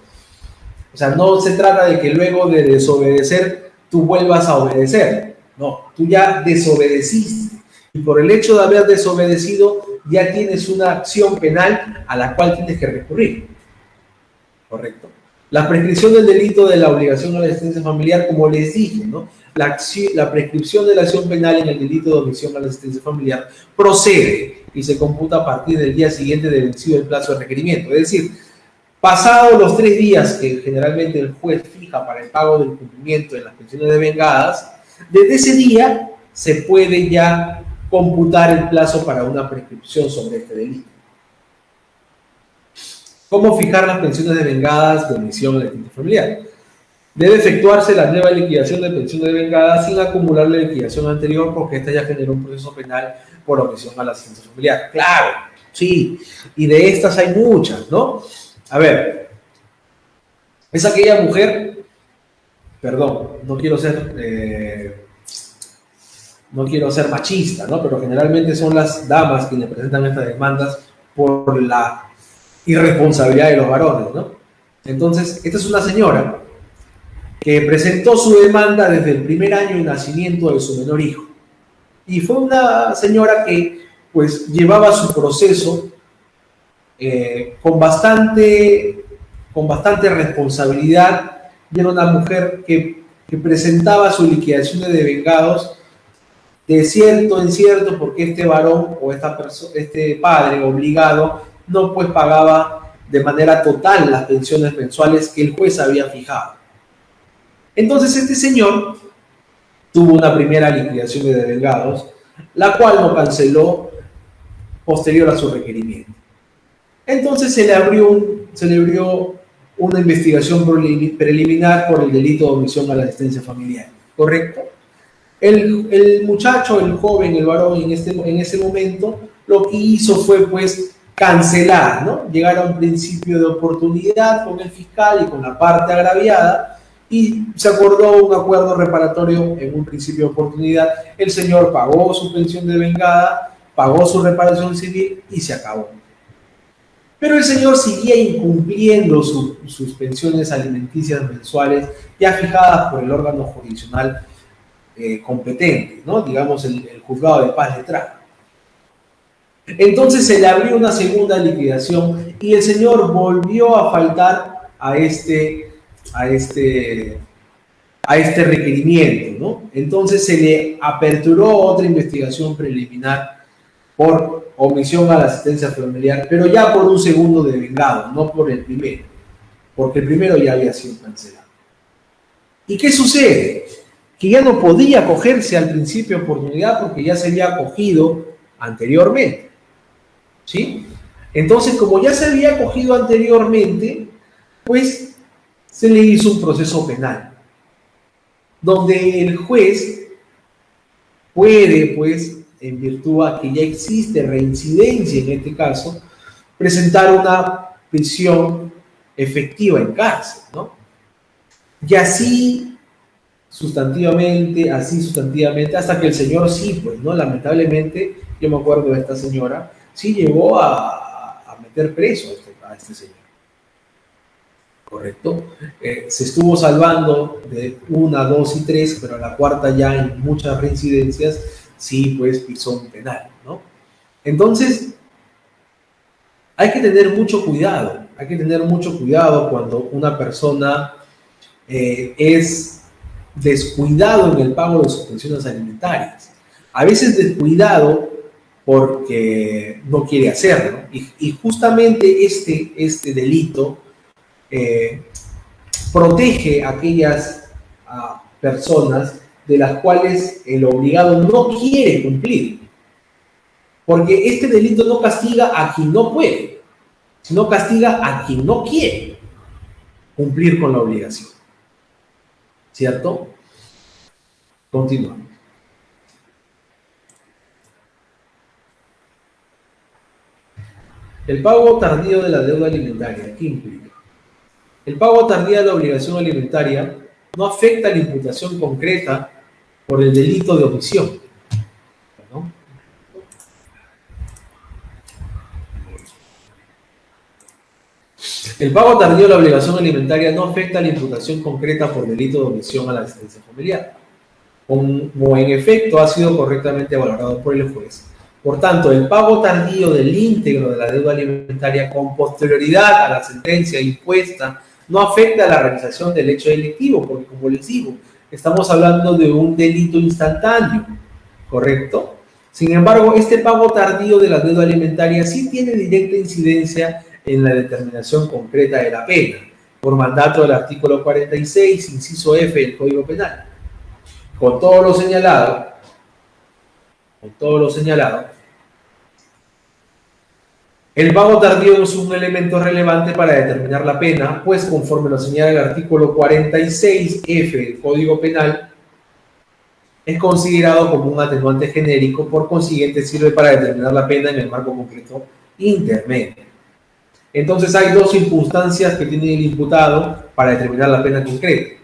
O sea, no se trata de que luego de desobedecer tú vuelvas a obedecer. No, tú ya desobedeciste. Y por el hecho de haber desobedecido, ya tienes una acción penal a la cual tienes que recurrir. ¿Correcto? La prescripción del delito de la obligación a la asistencia familiar, como les dije, ¿no? La prescripción de la acción penal en el delito de omisión a la asistencia familiar procede y se computa a partir del día siguiente de vencido el plazo de requerimiento. Es decir, pasados los 3 días que generalmente el juez fija para el pago del cumplimiento de las pensiones devengadas, desde ese día se puede ya computar el plazo para una prescripción sobre este delito. ¿Cómo fijar las pensiones devengadas de omisión a la asistencia familiar? Debe efectuarse la nueva liquidación de pensiones devengadas sin acumular la liquidación anterior, porque esta ya generó un proceso penal por omisión a la asistencia familiar. Claro, sí, y de estas hay muchas, ¿no? A ver, es aquella mujer, perdón, no quiero ser machista, ¿no? Pero generalmente son las damas quienes presentan estas demandas por la irresponsabilidad de los varones, ¿no? Entonces, esta es una señora que presentó su demanda desde el primer año de nacimiento de su menor hijo. Y fue una señora que, pues, llevaba su proceso con bastante responsabilidad, y era una mujer que presentaba su liquidación de devengados de cierto en cierto, porque este varón o este padre obligado no pues pagaba de manera total las pensiones mensuales que el juez había fijado. Entonces este señor tuvo una primera liquidación de devengados, la cual no canceló posterior a su requerimiento. Entonces se le abrió una investigación preliminar por el delito de omisión a la asistencia familiar, ¿correcto? El muchacho, el joven, el varón en ese momento, lo que hizo fue pues cancelar, ¿no? Llegar a un principio de oportunidad con el fiscal y con la parte agraviada, y se acordó un acuerdo reparatorio en un principio de oportunidad. El señor pagó su pensión devengada, pagó su reparación civil y se acabó. Pero el señor seguía incumpliendo sus pensiones alimenticias mensuales ya fijadas por el órgano jurisdiccional competente, ¿no? Digamos el juzgado de paz de Trajo. Entonces se le abrió una segunda liquidación y el señor volvió a faltar a este requerimiento, ¿no? Entonces se le aperturó otra investigación preliminar por omisión a la asistencia familiar, pero ya por un segundo devengado, no por el primero, porque el primero ya había sido cancelado. ¿Y qué sucede? Que ya no podía acogerse al principio de oportunidad porque ya se había acogido anteriormente, ¿sí? Entonces, como ya se había acogido anteriormente, pues se le hizo un proceso penal, donde el juez puede, pues, en virtud a que ya existe reincidencia en este caso, presentar una prisión efectiva en cárcel, ¿no? Y así sustantivamente, hasta que el señor sí, pues, ¿no? Lamentablemente, yo me acuerdo de esta señora, sí llegó a meter preso a este señor. ¿correcto? Se estuvo salvando de 1, 2 y 3, pero a la cuarta ya en muchas reincidencias sí, pues pisó un penal, ¿no? Entonces, hay que tener mucho cuidado, cuando una persona es descuidado en el pago de sus pensiones alimentarias. A veces descuidado porque no quiere hacerlo. Y justamente este delito protege a aquellas personas de las cuales el obligado no quiere cumplir. Porque este delito no castiga a quien no puede, sino castiga a quien no quiere cumplir con la obligación. ¿Cierto? Continuamos. El pago tardío de la deuda alimentaria, ¿qué implica? El pago tardío de la obligación alimentaria no afecta la imputación concreta por el delito de omisión, ¿no? El pago tardío de la obligación alimentaria no afecta la imputación concreta por delito de omisión a la asistencia familiar, como en efecto ha sido correctamente valorado por el juez. Por tanto, el pago tardío del íntegro de la deuda alimentaria con posterioridad a la sentencia impuesta no afecta a la realización del hecho delictivo, porque como les digo, estamos hablando de un delito instantáneo, ¿correcto? Sin embargo, este pago tardío de la deuda alimentaria sí tiene directa incidencia en la determinación concreta de la pena, por mandato del artículo 46, inciso F del Código Penal. Con todo lo señalado, el pago tardío es un elemento relevante para determinar la pena, pues conforme lo señala el artículo 46F del Código Penal, es considerado como un atenuante genérico, por consiguiente sirve para determinar la pena en el marco concreto intermedio. Entonces hay dos circunstancias que tiene el imputado para determinar la pena concreta.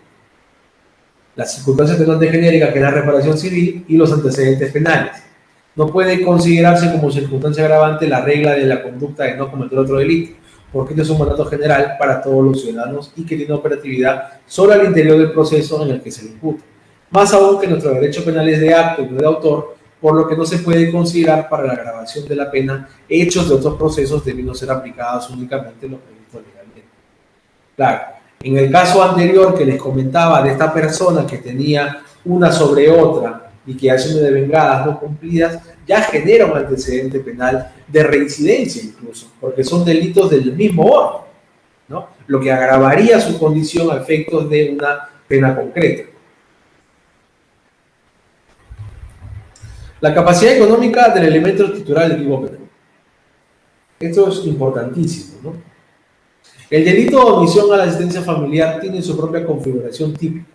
La circunstancia atenuante genérica, que es la reparación civil, y los antecedentes penales. No puede considerarse como circunstancia agravante la regla de la conducta de no cometer otro delito, porque este es un mandato general para todos los ciudadanos y que tiene operatividad solo al interior del proceso en el que se le imputa. Más aún que nuestro derecho penal es de acto y no de autor, por lo que no se puede considerar para la agravación de la pena hechos de otros procesos debiendo ser aplicados únicamente en los previstos legalmente. Claro, en el caso anterior que les comentaba de esta persona que tenía una sobre otra y que hace una de vengadas no cumplidas, ya genera un antecedente penal de reincidencia incluso, porque son delitos del mismo orden, ¿no? Lo que agravaría su condición a efectos de una pena concreta. La capacidad económica del elemento estructural del tipo penal. Esto es importantísimo, ¿no? El delito de omisión a la asistencia familiar tiene su propia configuración típica.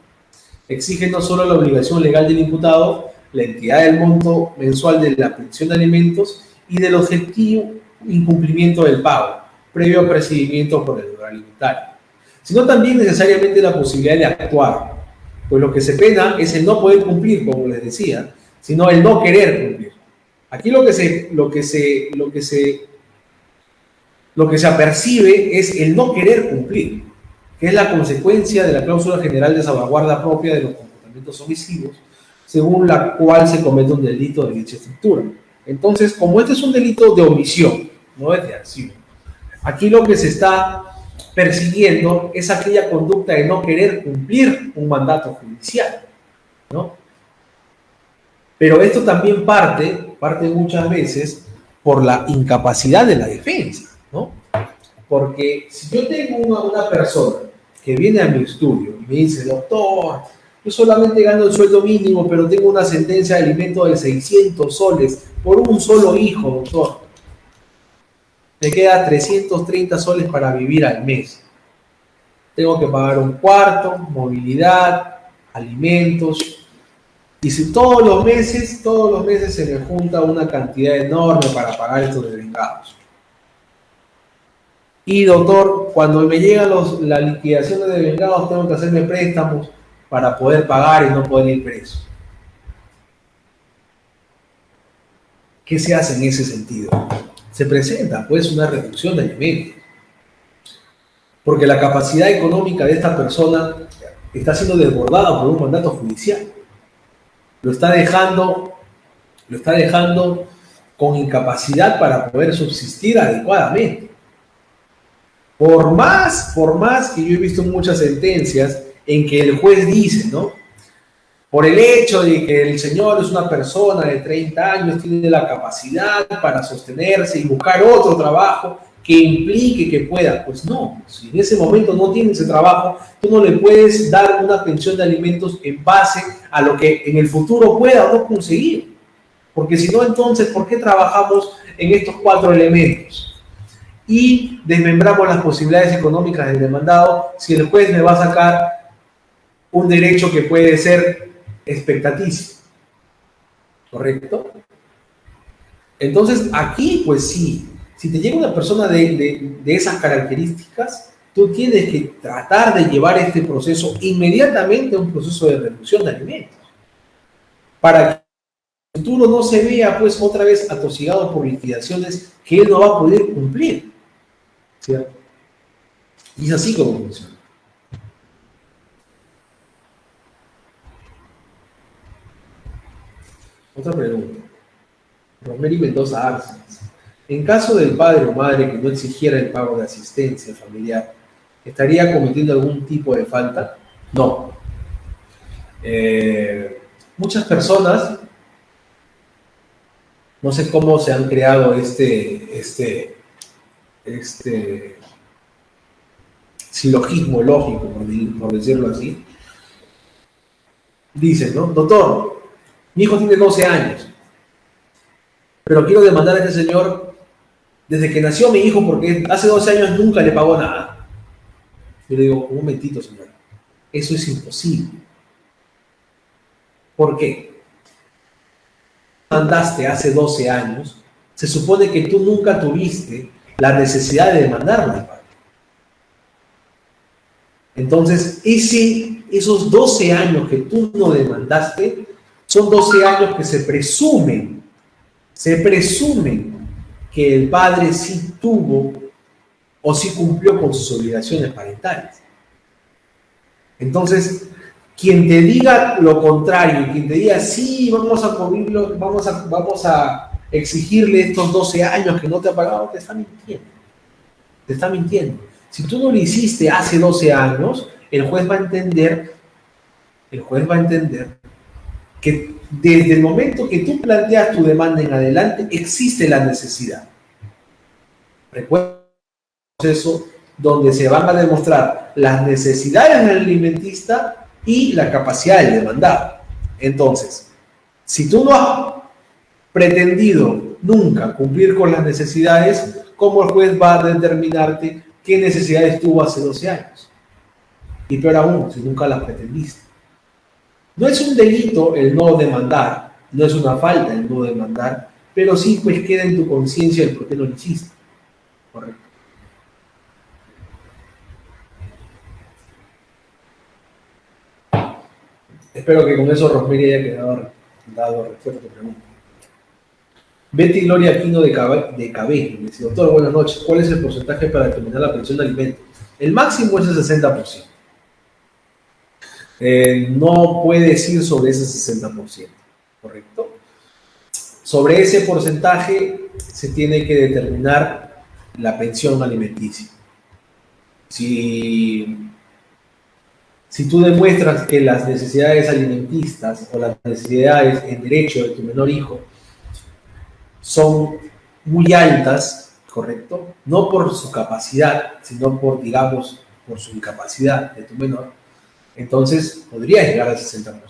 Exige no solo la obligación legal del imputado, la entidad del monto mensual de la pensión de alimentos y del objetivo incumplimiento del pago, previo al procedimiento por el deudor alimentario, sino también necesariamente la posibilidad de actuar, pues lo que se pena es el no poder cumplir, como les decía, sino el no querer cumplir. Aquí lo que se apercibe es el no querer cumplir, que es la consecuencia de la cláusula general de salvaguarda propia de los comportamientos omisivos, según la cual se comete un delito de dicha estructura. Entonces, como este es un delito de omisión, no es de acción, aquí lo que se está persiguiendo es aquella conducta de no querer cumplir un mandato judicial, ¿no? Pero esto también parte muchas veces por la incapacidad de la defensa, ¿no? Porque si yo tengo una persona que viene a mi estudio y me dice, doctor, yo solamente gano el sueldo mínimo, pero tengo una sentencia de alimento de 600 soles por un solo hijo, doctor. Me queda 330 soles para vivir al mes. Tengo que pagar un cuarto, movilidad, alimentos. Y si todos los meses se me junta una cantidad enorme para pagar estos devengados. Y doctor, cuando me llegan la liquidación de devengados, tengo que hacerme préstamos para poder pagar y no poder ir preso. ¿Qué se hace en ese sentido? Se presenta pues una reducción de alimentos. porque la capacidad económica de esta persona está siendo desbordada por un mandato judicial. Lo está dejando con incapacidad para poder subsistir adecuadamente. Por más que yo he visto muchas sentencias en que el juez dice, ¿no? Por el hecho de que el señor es una persona de 30 años, tiene la capacidad para sostenerse y buscar otro trabajo que implique que pueda. Pues no, si en ese momento no tiene ese trabajo, tú no le puedes dar una pensión de alimentos en base a lo que en el futuro pueda o no conseguir. Porque si no, entonces, ¿por qué trabajamos en estos 4 elementos? Y desmembramos las posibilidades económicas del demandado si el juez me va a sacar un derecho que puede ser expectatísimo. ¿Correcto? Entonces, aquí, pues sí, si te llega una persona de esas características, tú tienes que tratar de llevar este proceso inmediatamente a un proceso de reducción de alimentos. Para que el futuro no se vea, pues, otra vez atosigado por liquidaciones que él no va a poder cumplir. ¿Cierto? Y es así como funciona. Otra pregunta. Rosemary Mendoza Arce. En caso del padre o madre que no exigiera el pago de asistencia familiar, ¿estaría cometiendo algún tipo de falta? No. Muchas personas, no sé cómo se han creado este silogismo lógico, por decirlo así. Dicen, ¿no? Doctor, mi hijo tiene 12 años, pero quiero demandar a este señor desde que nació mi hijo porque hace 12 años nunca le pagó nada. Yo le digo, un momentito, señor, eso es imposible. ¿Por qué? Demandaste hace 12 años, se supone que tú nunca tuviste la necesidad de demandarlo al padre. Entonces, esos 12 años que tú no demandaste, son 12 años que se presumen que el padre sí tuvo o sí cumplió con sus obligaciones parentales. Entonces, quien te diga lo contrario, y quien te diga, sí, vamos a cubrirlo, vamos a exigirle estos 12 años que no te ha pagado, te está mintiendo. Te está mintiendo. Si tú no lo hiciste hace 12 años, el juez va a entender que desde el momento que tú planteas tu demanda en adelante, existe la necesidad. Recuerda el proceso donde se van a demostrar las necesidades del alimentista y la capacidad del demandado. Entonces, si tú no has pretendido nunca cumplir con las necesidades, ¿cómo el juez va a determinarte qué necesidades tuvo hace 12 años? Y peor aún, si nunca las pretendiste. No es un delito el no demandar, no es una falta el no demandar, pero sí pues queda en tu conciencia el por qué no lo hiciste. Correcto. Espero que con eso Rosemary haya quedado dado respuesta a tu pregunta. Betty Gloria Aquino de Cabello me dice, doctor, buenas noches, ¿cuál es el porcentaje para determinar la pensión de alimentos? El máximo es el 60%. No puedes ir sobre ese 60%, ¿correcto? Sobre ese porcentaje se tiene que determinar la pensión alimenticia. Si tú demuestras que las necesidades alimentistas o las necesidades en derecho de tu menor hijo son muy altas, ¿correcto? No por su capacidad, sino por, digamos, por su incapacidad de tu menor, entonces podría llegar al 60%.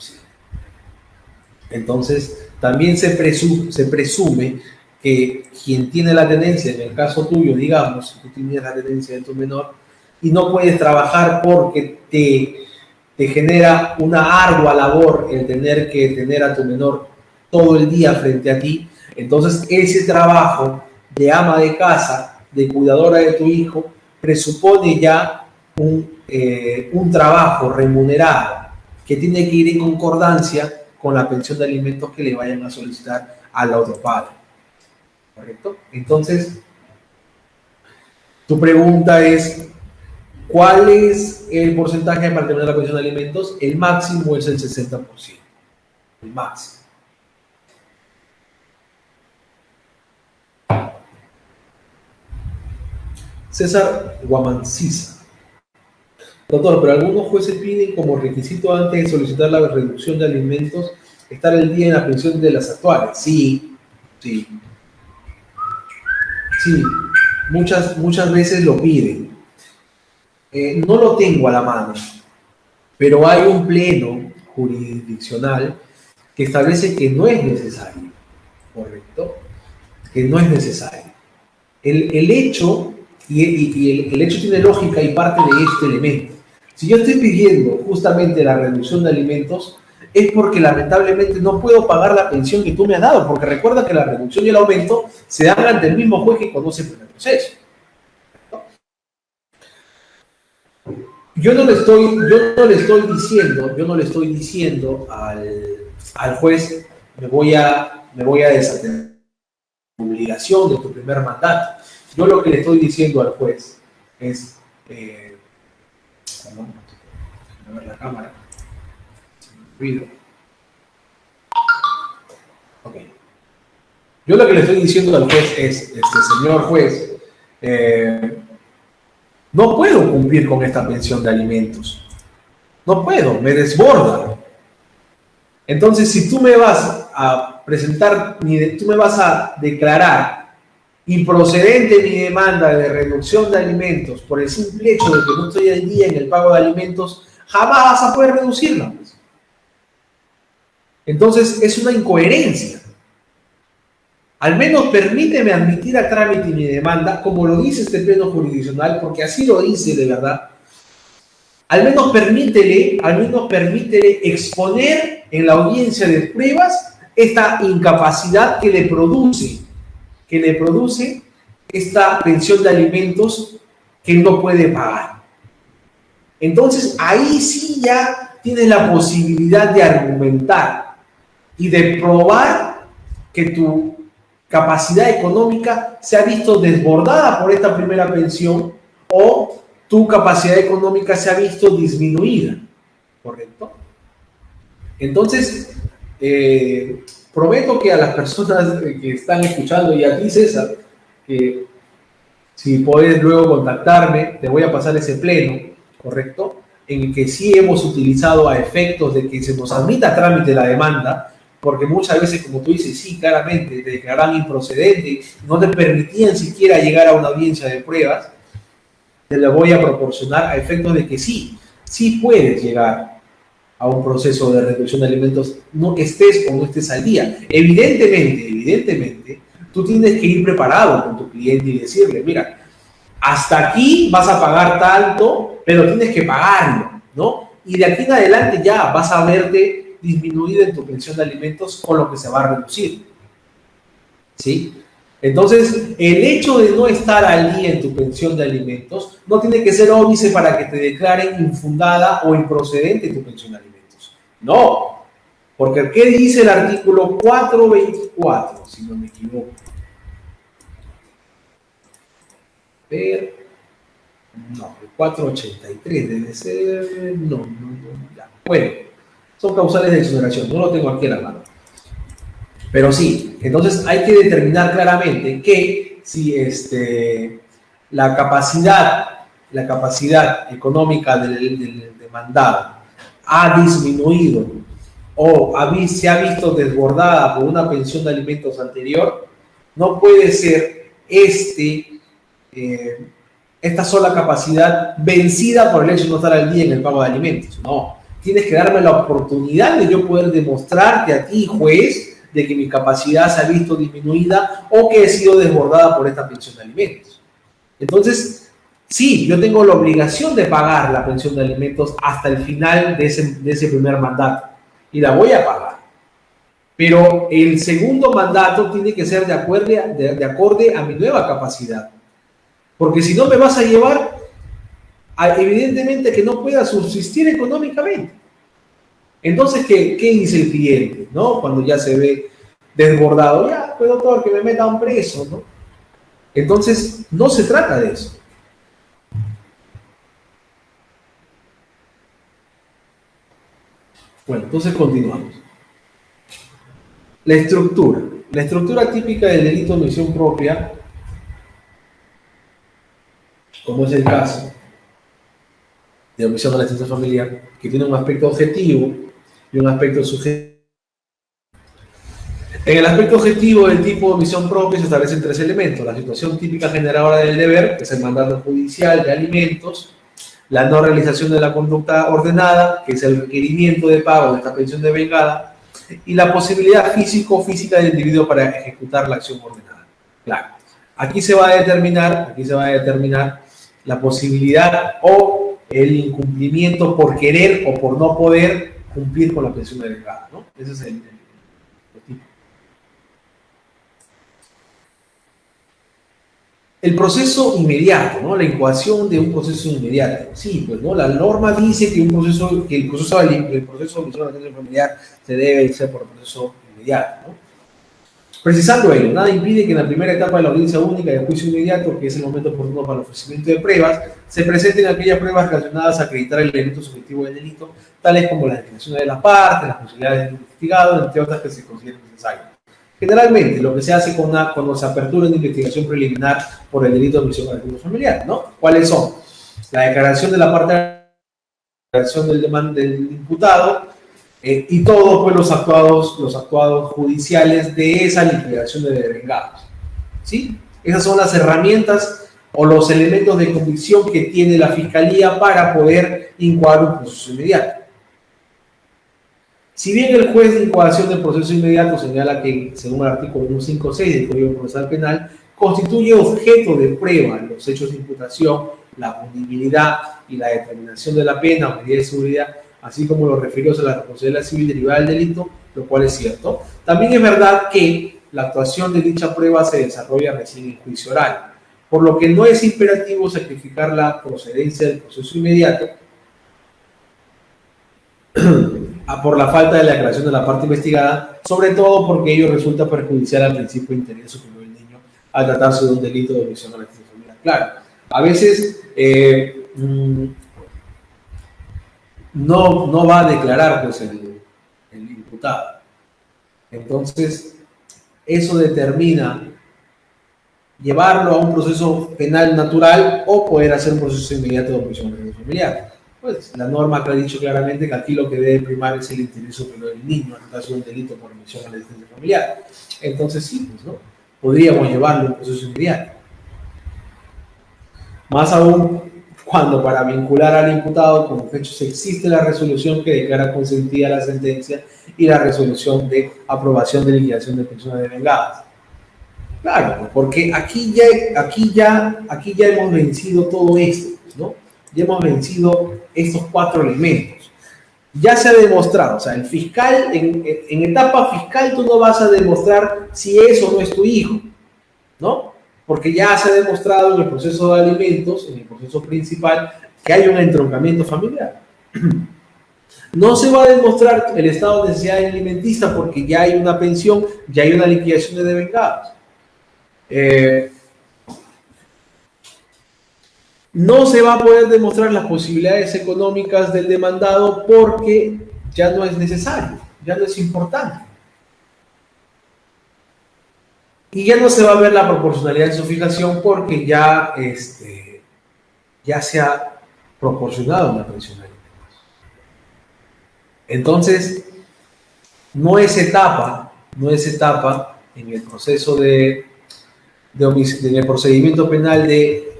Entonces, también se presume que quien tiene la tenencia, en el caso tuyo, digamos, si tú tienes la tenencia de tu menor y no puedes trabajar porque te genera una ardua labor el tener que tener a tu menor todo el día frente a ti, entonces ese trabajo de ama de casa, de cuidadora de tu hijo, presupone ya un trabajo remunerado que tiene que ir en concordancia con la pensión de alimentos que le vayan a solicitar al otro padre. ¿Correcto? Entonces, tu pregunta es, ¿Cuál es el porcentaje para terminar la pensión de alimentos? El máximo es el 60%. El máximo. César Guamancisa. Doctor, pero algunos jueces piden como requisito antes de solicitar la reducción de alimentos estar el día en la pensión de las actuales. Sí, sí. Sí, muchas veces lo piden. No lo tengo a la mano, pero hay un pleno jurisdiccional que establece que no es necesario, ¿correcto? Que no es necesario. El hecho, el hecho tiene lógica y parte de este elemento. Si yo estoy pidiendo justamente la reducción de alimentos, es porque lamentablemente no puedo pagar la pensión que tú me has dado, porque recuerda que la reducción y el aumento se dan ante el mismo juez que conoce el proceso. Yo no le estoy diciendo al juez, me voy a desatender la obligación de tu primer mandato. Yo lo que le estoy diciendo al juez es, perdón, a ver la cámara, ruido. Ok. Yo lo que le estoy diciendo al juez es, señor juez, no puedo cumplir con esta pensión de alimentos. No puedo, me desborda. Entonces, si tú me vas a presentar, tú me vas a declarar improcedente mi demanda de reducción de alimentos por el simple hecho de que no estoy al día en el pago de alimentos, jamás vas a poder reducirla. Entonces, es una incoherencia. Al menos permíteme admitir a trámite mi demanda, como lo dice este pleno jurisdiccional, porque así lo dice de verdad. Al menos permítele exponer en la audiencia de pruebas esta incapacidad que le produce esta pensión de alimentos que no puede pagar. Entonces, ahí sí ya tienes la posibilidad de argumentar y de probar que tu capacidad económica se ha visto desbordada por esta primera pensión o tu capacidad económica se ha visto disminuida, ¿correcto? Entonces, prometo que a las personas que están escuchando y a ti, César, que si puedes luego contactarme, te voy a pasar ese pleno, ¿correcto? En el que sí hemos utilizado a efectos de que se nos admita a trámite la demanda, porque muchas veces, como tú dices, sí, claramente te declaraban improcedente, no te permitían siquiera llegar a una audiencia de pruebas. Te la voy a proporcionar a efectos de que sí puedes llegar a un proceso de reducción de alimentos, no que estés o no estés al día. Evidentemente, tú tienes que ir preparado con tu cliente y decirle, mira, hasta aquí vas a pagar tanto, pero tienes que pagarlo, ¿no? Y de aquí en adelante ya vas a verte disminuida en tu pensión de alimentos con lo que se va a reducir, ¿sí? Entonces, el hecho de no estar al día en tu pensión de alimentos no tiene que ser óbice para que te declaren infundada o improcedente tu pensión de alimentos. No, porque ¿qué dice el artículo 424, si no me equivoco? No, el 483 debe ser... No, ya. Bueno, son causales de exoneración, no lo tengo aquí en la mano. Pero sí, entonces hay que determinar claramente que si la capacidad económica del demandado ha disminuido o se ha visto desbordada por una pensión de alimentos anterior, no puede ser esta sola capacidad vencida por el hecho de no estar al día en el pago de alimentos. No, tienes que darme la oportunidad de yo poder demostrarte a ti, juez, de que mi capacidad se ha visto disminuida o que he sido desbordada por esta pensión de alimentos. Entonces, sí, yo tengo la obligación de pagar la pensión de alimentos hasta el final de ese primer mandato y la voy a pagar. Pero el segundo mandato tiene que ser de acorde a mi nueva capacidad. Porque si no me vas a llevar evidentemente que no pueda subsistir económicamente. Entonces, ¿qué dice el cliente, ¿no? Cuando ya se ve desbordado, ya, pues doctor, que me meta un preso, ¿no? Entonces, no se trata de eso. Bueno, entonces continuamos. La estructura. La estructura típica del delito de omisión propia, como es el caso de omisión de la asistencia familiar, que tiene un aspecto objetivo y un aspecto subjetivo. En el aspecto objetivo del tipo de omisión propia se establecen tres elementos: la situación típica generadora del deber, que es el mandato judicial de alimentos; la no realización de la conducta ordenada, que es el requerimiento de pago de esta pensión devengada; y la posibilidad física del individuo para ejecutar la acción ordenada. Claro, aquí se va a determinar la posibilidad o el incumplimiento por querer o por no poder cumplir con la pensión devengada, ¿no? Ese es el tipo. El proceso inmediato, ¿no? La incoación de un proceso inmediato. Sí, pues, ¿no? La norma dice que el proceso de omisión de la asistencia familiar se debe hacer por proceso inmediato, ¿no? Precisando ello, nada impide que en la primera etapa de la audiencia única de juicio inmediato, que es el momento oportuno para el ofrecimiento de pruebas, se presenten aquellas pruebas relacionadas a acreditar el elemento subjetivo del delito, tales como las declaraciones de las partes, las posibilidades del investigado, entre otras que se consideren necesarias. Generalmente, lo que se hace cuando se apertura una investigación preliminar por el delito de omisión de la asistencia familiar, ¿no? ¿Cuáles son? La declaración de la parte, la declaración del imputado, y todos pues, los actuados judiciales de esa liquidación de devengados. ¿Sí? Esas son las herramientas o los elementos de convicción que tiene la Fiscalía para poder incoar un proceso inmediato. Si bien el juez de incoación del proceso inmediato señala que, según el artículo 156 del Código Procesal Penal, constituye objeto de prueba los hechos de imputación, la punibilidad y la determinación de la pena o medida de seguridad, así como los referidos a la responsabilidad civil derivada del delito, lo cual es cierto. También es verdad que la actuación de dicha prueba se desarrolla recién en juicio oral, por lo que no es imperativo sacrificar la procedencia del proceso inmediato por la falta de la declaración de la parte investigada, sobre todo porque ello resulta perjudicial al principio de interés superior del niño al tratarse de un delito de omisión de la asistencia familiar. Claro, a veces no va a declarar pues, el imputado. Entonces, eso determina llevarlo a un proceso penal natural o poder hacer un proceso inmediato de omisión de la asistencia familiar. Pues la norma ha dicho claramente que aquí lo que debe primar es el interés superior del niño, en caso de un delito por omisión a la asistencia familiar. Entonces sí, pues, ¿no? Podríamos llevarlo a un proceso inmediato. Más aún cuando para vincular al imputado con los hechos existe la resolución que declara consentida la sentencia y la resolución de aprobación de liquidación de pensiones devengadas. Claro, porque aquí ya hemos vencido todo esto, ¿no? Ya hemos vencido estos cuatro elementos. Ya se ha demostrado, o sea, el fiscal, en etapa fiscal tú no vas a demostrar si es o no es tu hijo, ¿no? Porque ya se ha demostrado en el proceso de alimentos, en el proceso principal, que hay un entroncamiento familiar. No se va a demostrar el estado de necesidad alimenticia porque ya hay una pensión, ya hay una liquidación de devengados. No se va a poder demostrar las posibilidades económicas del demandado porque ya no es necesario, ya no es importante. Y ya no se va a ver la proporcionalidad de su fijación porque ya se ha proporcionado una pensión de alimentos. Entonces, no es etapa en el proceso en el procedimiento penal de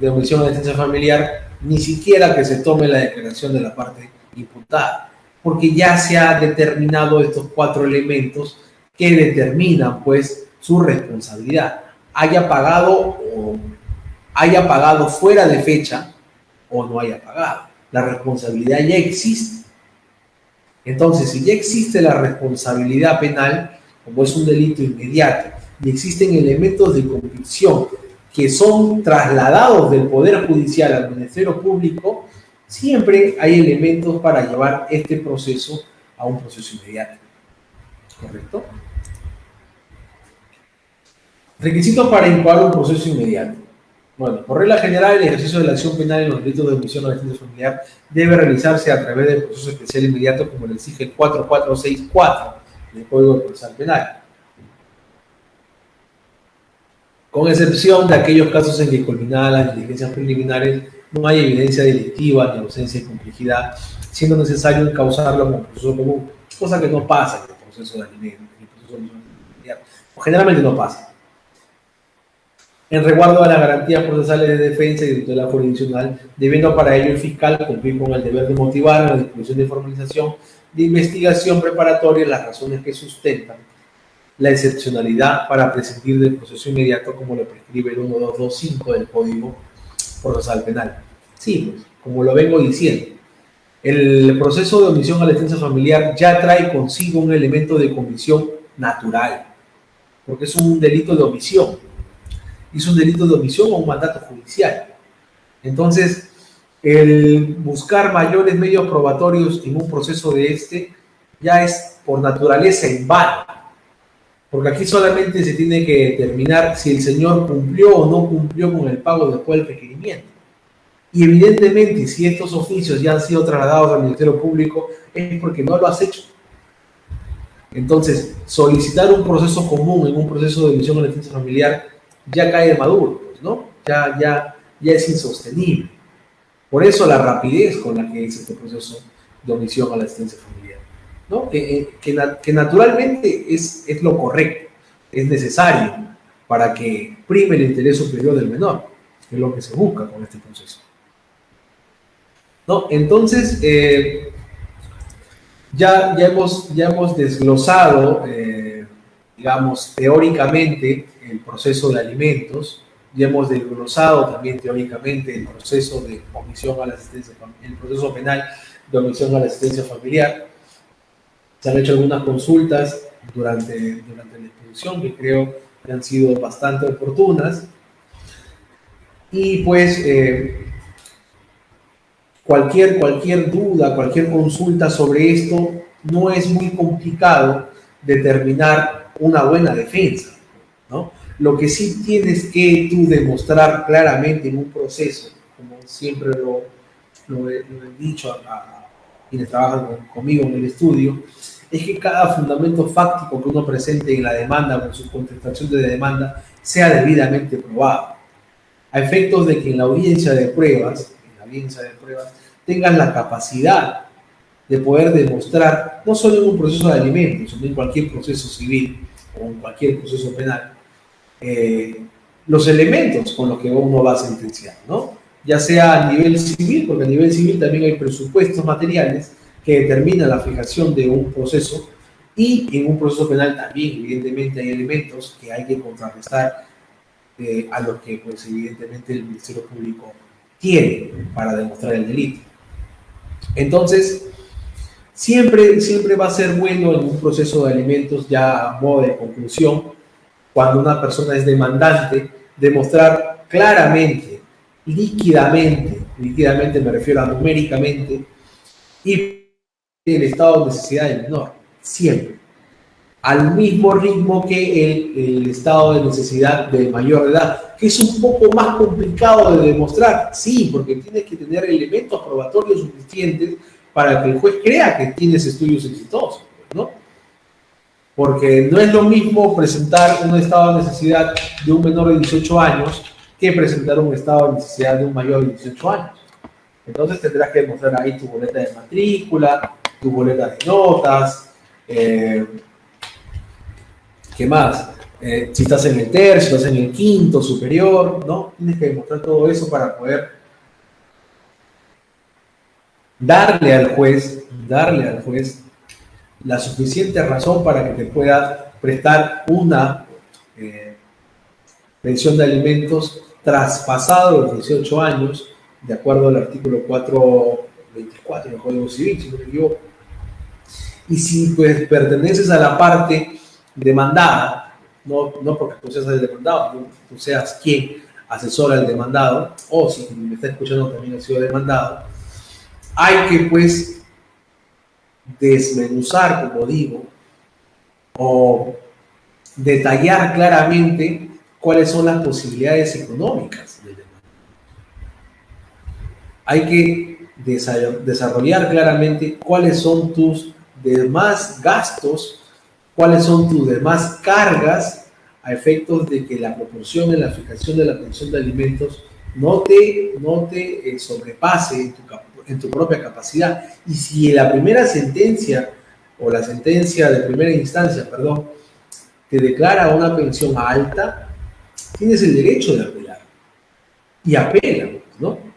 omisión de asistencia familiar, ni siquiera que se tome la declaración de la parte imputada, porque ya se ha determinado estos cuatro elementos que determinan, pues, su responsabilidad, haya pagado fuera de fecha o no haya pagado. La responsabilidad ya existe. Entonces, si ya existe la responsabilidad penal, como es un delito inmediato, y existen elementos de convicción que son trasladados del Poder Judicial al Ministerio Público, siempre hay elementos para llevar este proceso a un proceso inmediato. ¿Correcto? Requisitos para incoar un proceso inmediato. Bueno, por regla general, el ejercicio de la acción penal en los delitos de omisión o asistencia familiar debe realizarse a través del proceso especial inmediato, como lo exige el 4464 del Código Procesal Penal, con excepción de aquellos casos en que culminadas las diligencias preliminares no hay evidencia delictiva ni ausencia de complejidad, siendo necesario encauzarlo como proceso común, cosa que no pasa en el proceso de alimentos, en el proceso de omisión familiar, o generalmente no pasa. En resguardo a las garantías procesales de defensa y de tutela jurisdiccional, debiendo para ello el fiscal cumplir con el deber de motivar a la disposición de formalización de investigación preparatoria las razones que sustentan la excepcionalidad para prescindir del proceso inmediato, como lo prescribe el 1225 del Código Procesal Penal. Sí, pues, como lo vengo diciendo, el proceso de omisión a la asistencia familiar ya trae consigo un elemento de comisión natural, porque es un delito de omisión. Es un delito de omisión o un mandato judicial. Entonces, el buscar mayores medios probatorios en un proceso de este ya es por naturaleza en vano, porque aquí solamente se tiene que determinar si el señor cumplió o no cumplió con el pago después del requerimiento. Y evidentemente, si estos oficios ya han sido trasladados al Ministerio Público, es porque no lo has hecho. Entonces, solicitar un proceso común en un proceso de omisión a la asistencia familiar ya cae de maduro, pues, ¿no? Ya es insostenible. Por eso la rapidez con la que es este proceso de omisión a la asistencia familiar, ¿no? Que naturalmente es lo correcto, es necesario para que prime el interés superior del menor, que es lo que se busca con este proceso, ¿no? Entonces, ya hemos desglosado, digamos, teóricamente el proceso de alimentos, ya hemos desglosado también teóricamente el proceso de omisión a la asistencia, el proceso penal de omisión a la asistencia familiar. Se han hecho algunas consultas durante la exposición que creo que han sido bastante oportunas. Y pues cualquier duda, cualquier consulta sobre esto, no es muy complicado determinar una buena defensa, ¿no? Lo que sí tienes que tú demostrar claramente en un proceso, como siempre lo he dicho a quienes trabajan conmigo en el estudio, es que cada fundamento fáctico que uno presente en la demanda o en su contestación de demanda sea debidamente probado, a efectos de que en la audiencia de pruebas, tengas la capacidad de poder demostrar, no solo en un proceso de alimentos, sino en cualquier proceso civil o en cualquier proceso penal, los elementos con los que uno va a sentenciar, ¿no? Ya sea a nivel civil, porque a nivel civil también hay presupuestos materiales que determinan la fijación de un proceso, y en un proceso penal también, evidentemente, hay elementos que hay que contrarrestar a lo que, pues, evidentemente, el Ministerio Público tiene para demostrar el delito. Entonces, siempre va a ser bueno en un proceso de alimentos, ya a modo de conclusión, cuando una persona es demandante, demostrar claramente, líquidamente me refiero a numéricamente, y el estado de necesidad del menor, siempre, al mismo ritmo que el estado de necesidad del mayor de edad, que es un poco más complicado de demostrar, sí, porque tienes que tener elementos probatorios suficientes para que el juez crea que tienes estudios exitosos, ¿no? Porque no es lo mismo presentar un estado de necesidad de un menor de 18 años que presentar un estado de necesidad de un mayor de 18 años. Entonces tendrás que demostrar ahí tu boleta de matrícula, tu boleta de notas, ¿qué más? Si estás en el tercio, si estás en el quinto superior, ¿no? Tienes que demostrar todo eso para poder darle al juez la suficiente razón para que te pueda prestar una pensión de alimentos traspasado los 18 años, de acuerdo al artículo 424 del Código Civil, si no me equivoco. Y si, pues, perteneces a la parte demandada, no porque tú seas el demandado, no, tú seas quien asesora al demandado, o si me está escuchando también ha sido demandado, hay que, pues, desmenuzar, como digo, o detallar claramente cuáles son las posibilidades económicas del demandado. hay que desarrollar claramente cuáles son tus demás gastos, cuáles son tus demás cargas a efectos de que la proporción en la fijación de la pensión de alimentos no te sobrepase en tu propia capacidad. Y si la primera sentencia o la sentencia de primera instancia, perdón, te declara una pensión alta, tienes el derecho de apelar. Y apela, ¿no?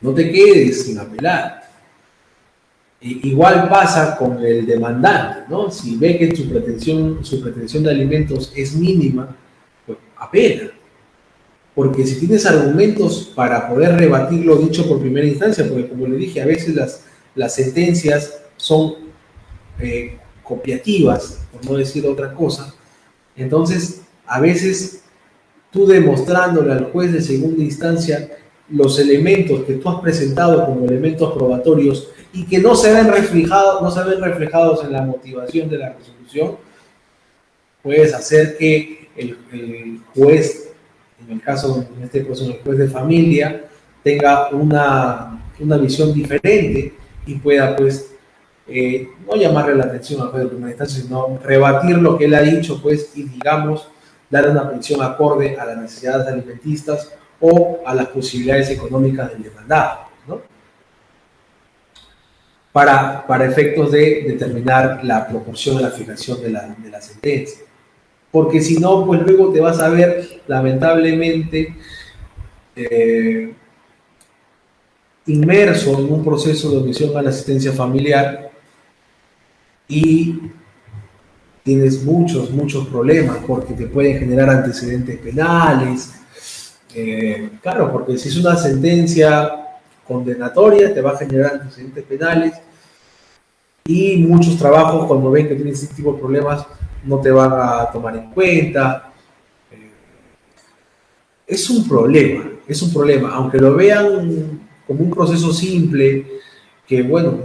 No te quedes sin apelar. Igual pasa con el demandante, ¿no? Si ve que su pretensión de alimentos es mínima, pues apela. Porque si tienes argumentos para poder rebatir lo dicho por primera instancia, porque como le dije, a veces las sentencias son copiativas, por no decir otra cosa, entonces a veces tú demostrándole al juez de segunda instancia los elementos que tú has presentado como elementos probatorios y que no se ven reflejados en la motivación de la resolución, puedes hacer que el juez, en el caso, en este caso, el juez de familia, tenga una visión diferente y pueda, pues, no llamarle la atención al juez de primera instancia, sino rebatir lo que él ha dicho, pues, y digamos, dar una pensión acorde a las necesidades alimentistas o a las posibilidades económicas del demandado, ¿no? Para efectos de determinar la proporción de la fijación de la sentencia. Porque si no, pues luego te vas a ver, lamentablemente, inmerso en un proceso de omisión a la asistencia familiar y tienes muchos problemas porque te pueden generar antecedentes penales. Claro, porque si es una sentencia condenatoria, te va a generar antecedentes penales y muchos trabajos, cuando ven que tienes este tipo de problemas, no te van a tomar en cuenta. Es un problema, aunque lo vean como un proceso simple, que bueno,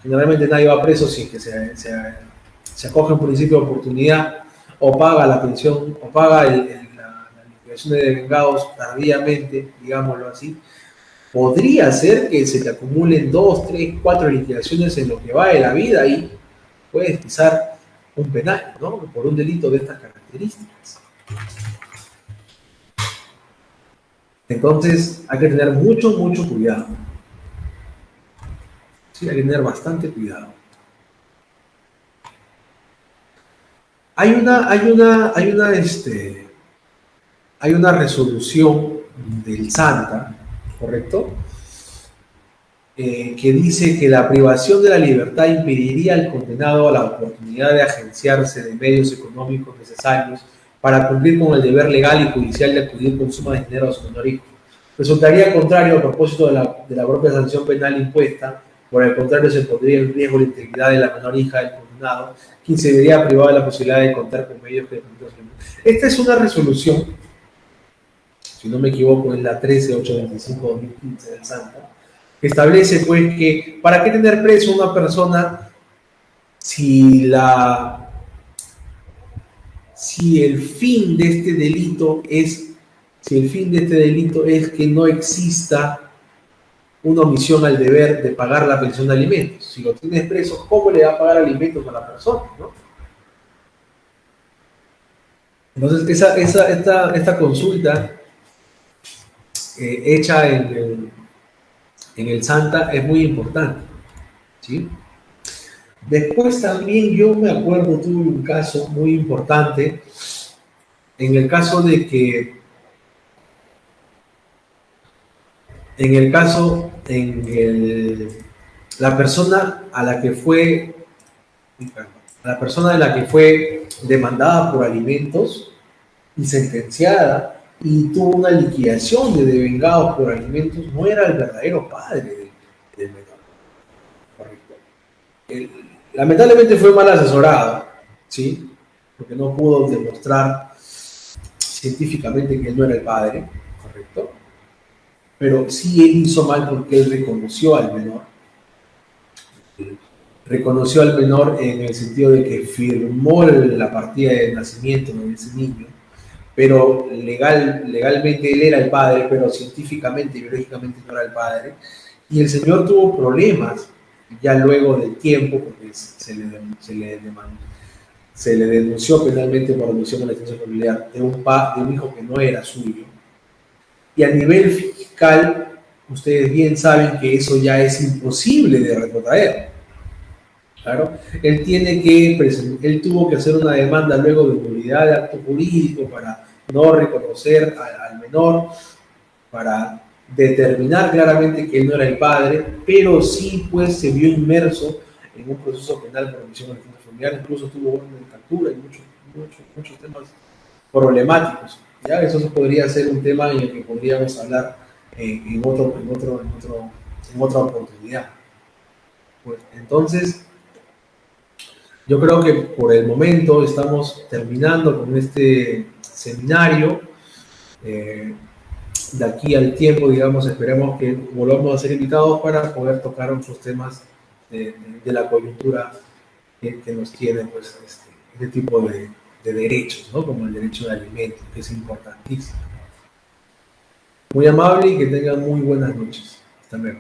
generalmente nadie va preso si es que se acoge a un principio de oportunidad o paga la pensión, o paga la liquidación de devengados tardíamente, digámoslo así. Podría ser que se te acumulen 2, 3, 4 liquidaciones en lo que va de la vida y puedes pisar un penal, ¿no? Por un delito de estas características. Entonces hay que tener mucho cuidado. Sí, hay que tener bastante cuidado. Hay una resolución del SANTA, ¿correcto? Que dice que la privación de la libertad impediría al condenado la oportunidad de agenciarse de medios económicos necesarios para cumplir con el deber legal y judicial de acudir con suma de dinero a su menor hijo. Resultaría contrario a propósito de la propia sanción penal impuesta. Por el contrario, se pondría en riesgo la integridad de la menor hija del condenado, quien se vería privado de la posibilidad de contar con medios que permitan. Esta es una resolución, si no me equivoco, es la 13825-2015 del SANTA, que establece, pues, que para qué tener preso a una persona si el fin de este delito es que no exista una omisión al deber de pagar la pensión de alimentos. Si lo tienes preso, ¿cómo le va a pagar alimentos a la persona, ¿no? Entonces, esta consulta hecha en el SANTA es muy importante, ¿sí? Después también yo me acuerdo, tuve un caso muy importante, en el caso de que, la persona a la que fue demandada por alimentos y sentenciada y tuvo una liquidación de devengados por alimentos, no era el verdadero padre del menor. Correcto. Lamentablemente fue mal asesorado, ¿sí? Porque no pudo demostrar científicamente que él no era el padre, ¿correcto? Pero sí él hizo mal porque él reconoció al menor. Reconoció al menor en el sentido de que firmó la partida de nacimiento de ese niño, pero legalmente él era el padre, pero científicamente y biológicamente no era el padre. Y el señor tuvo problemas ya luego del tiempo, porque se le denunció penalmente por omisión de la defensa familiar de un hijo que no era suyo. Y a nivel fiscal, ustedes bien saben que eso ya es imposible de retrotraer. Claro, él tuvo que hacer una demanda luego de nulidad de acto jurídico para no reconocer al menor, para determinar claramente que él no era el padre, pero sí pues se vio inmerso en un proceso penal por omisión de defensa familiar, incluso tuvo orden de captura y muchos temas problemáticos. ¿Ya? Eso podría ser un tema en el que podríamos hablar en otra oportunidad. Pues, entonces, yo creo que por el momento estamos terminando con este seminario. De aquí al tiempo, digamos, esperemos que volvamos a ser invitados para poder tocar otros temas de la coyuntura que nos tiene pues, este tipo de derechos, ¿no? Como el derecho de alimento, que es importantísimo. Muy amable y que tengan muy buenas noches. Hasta luego.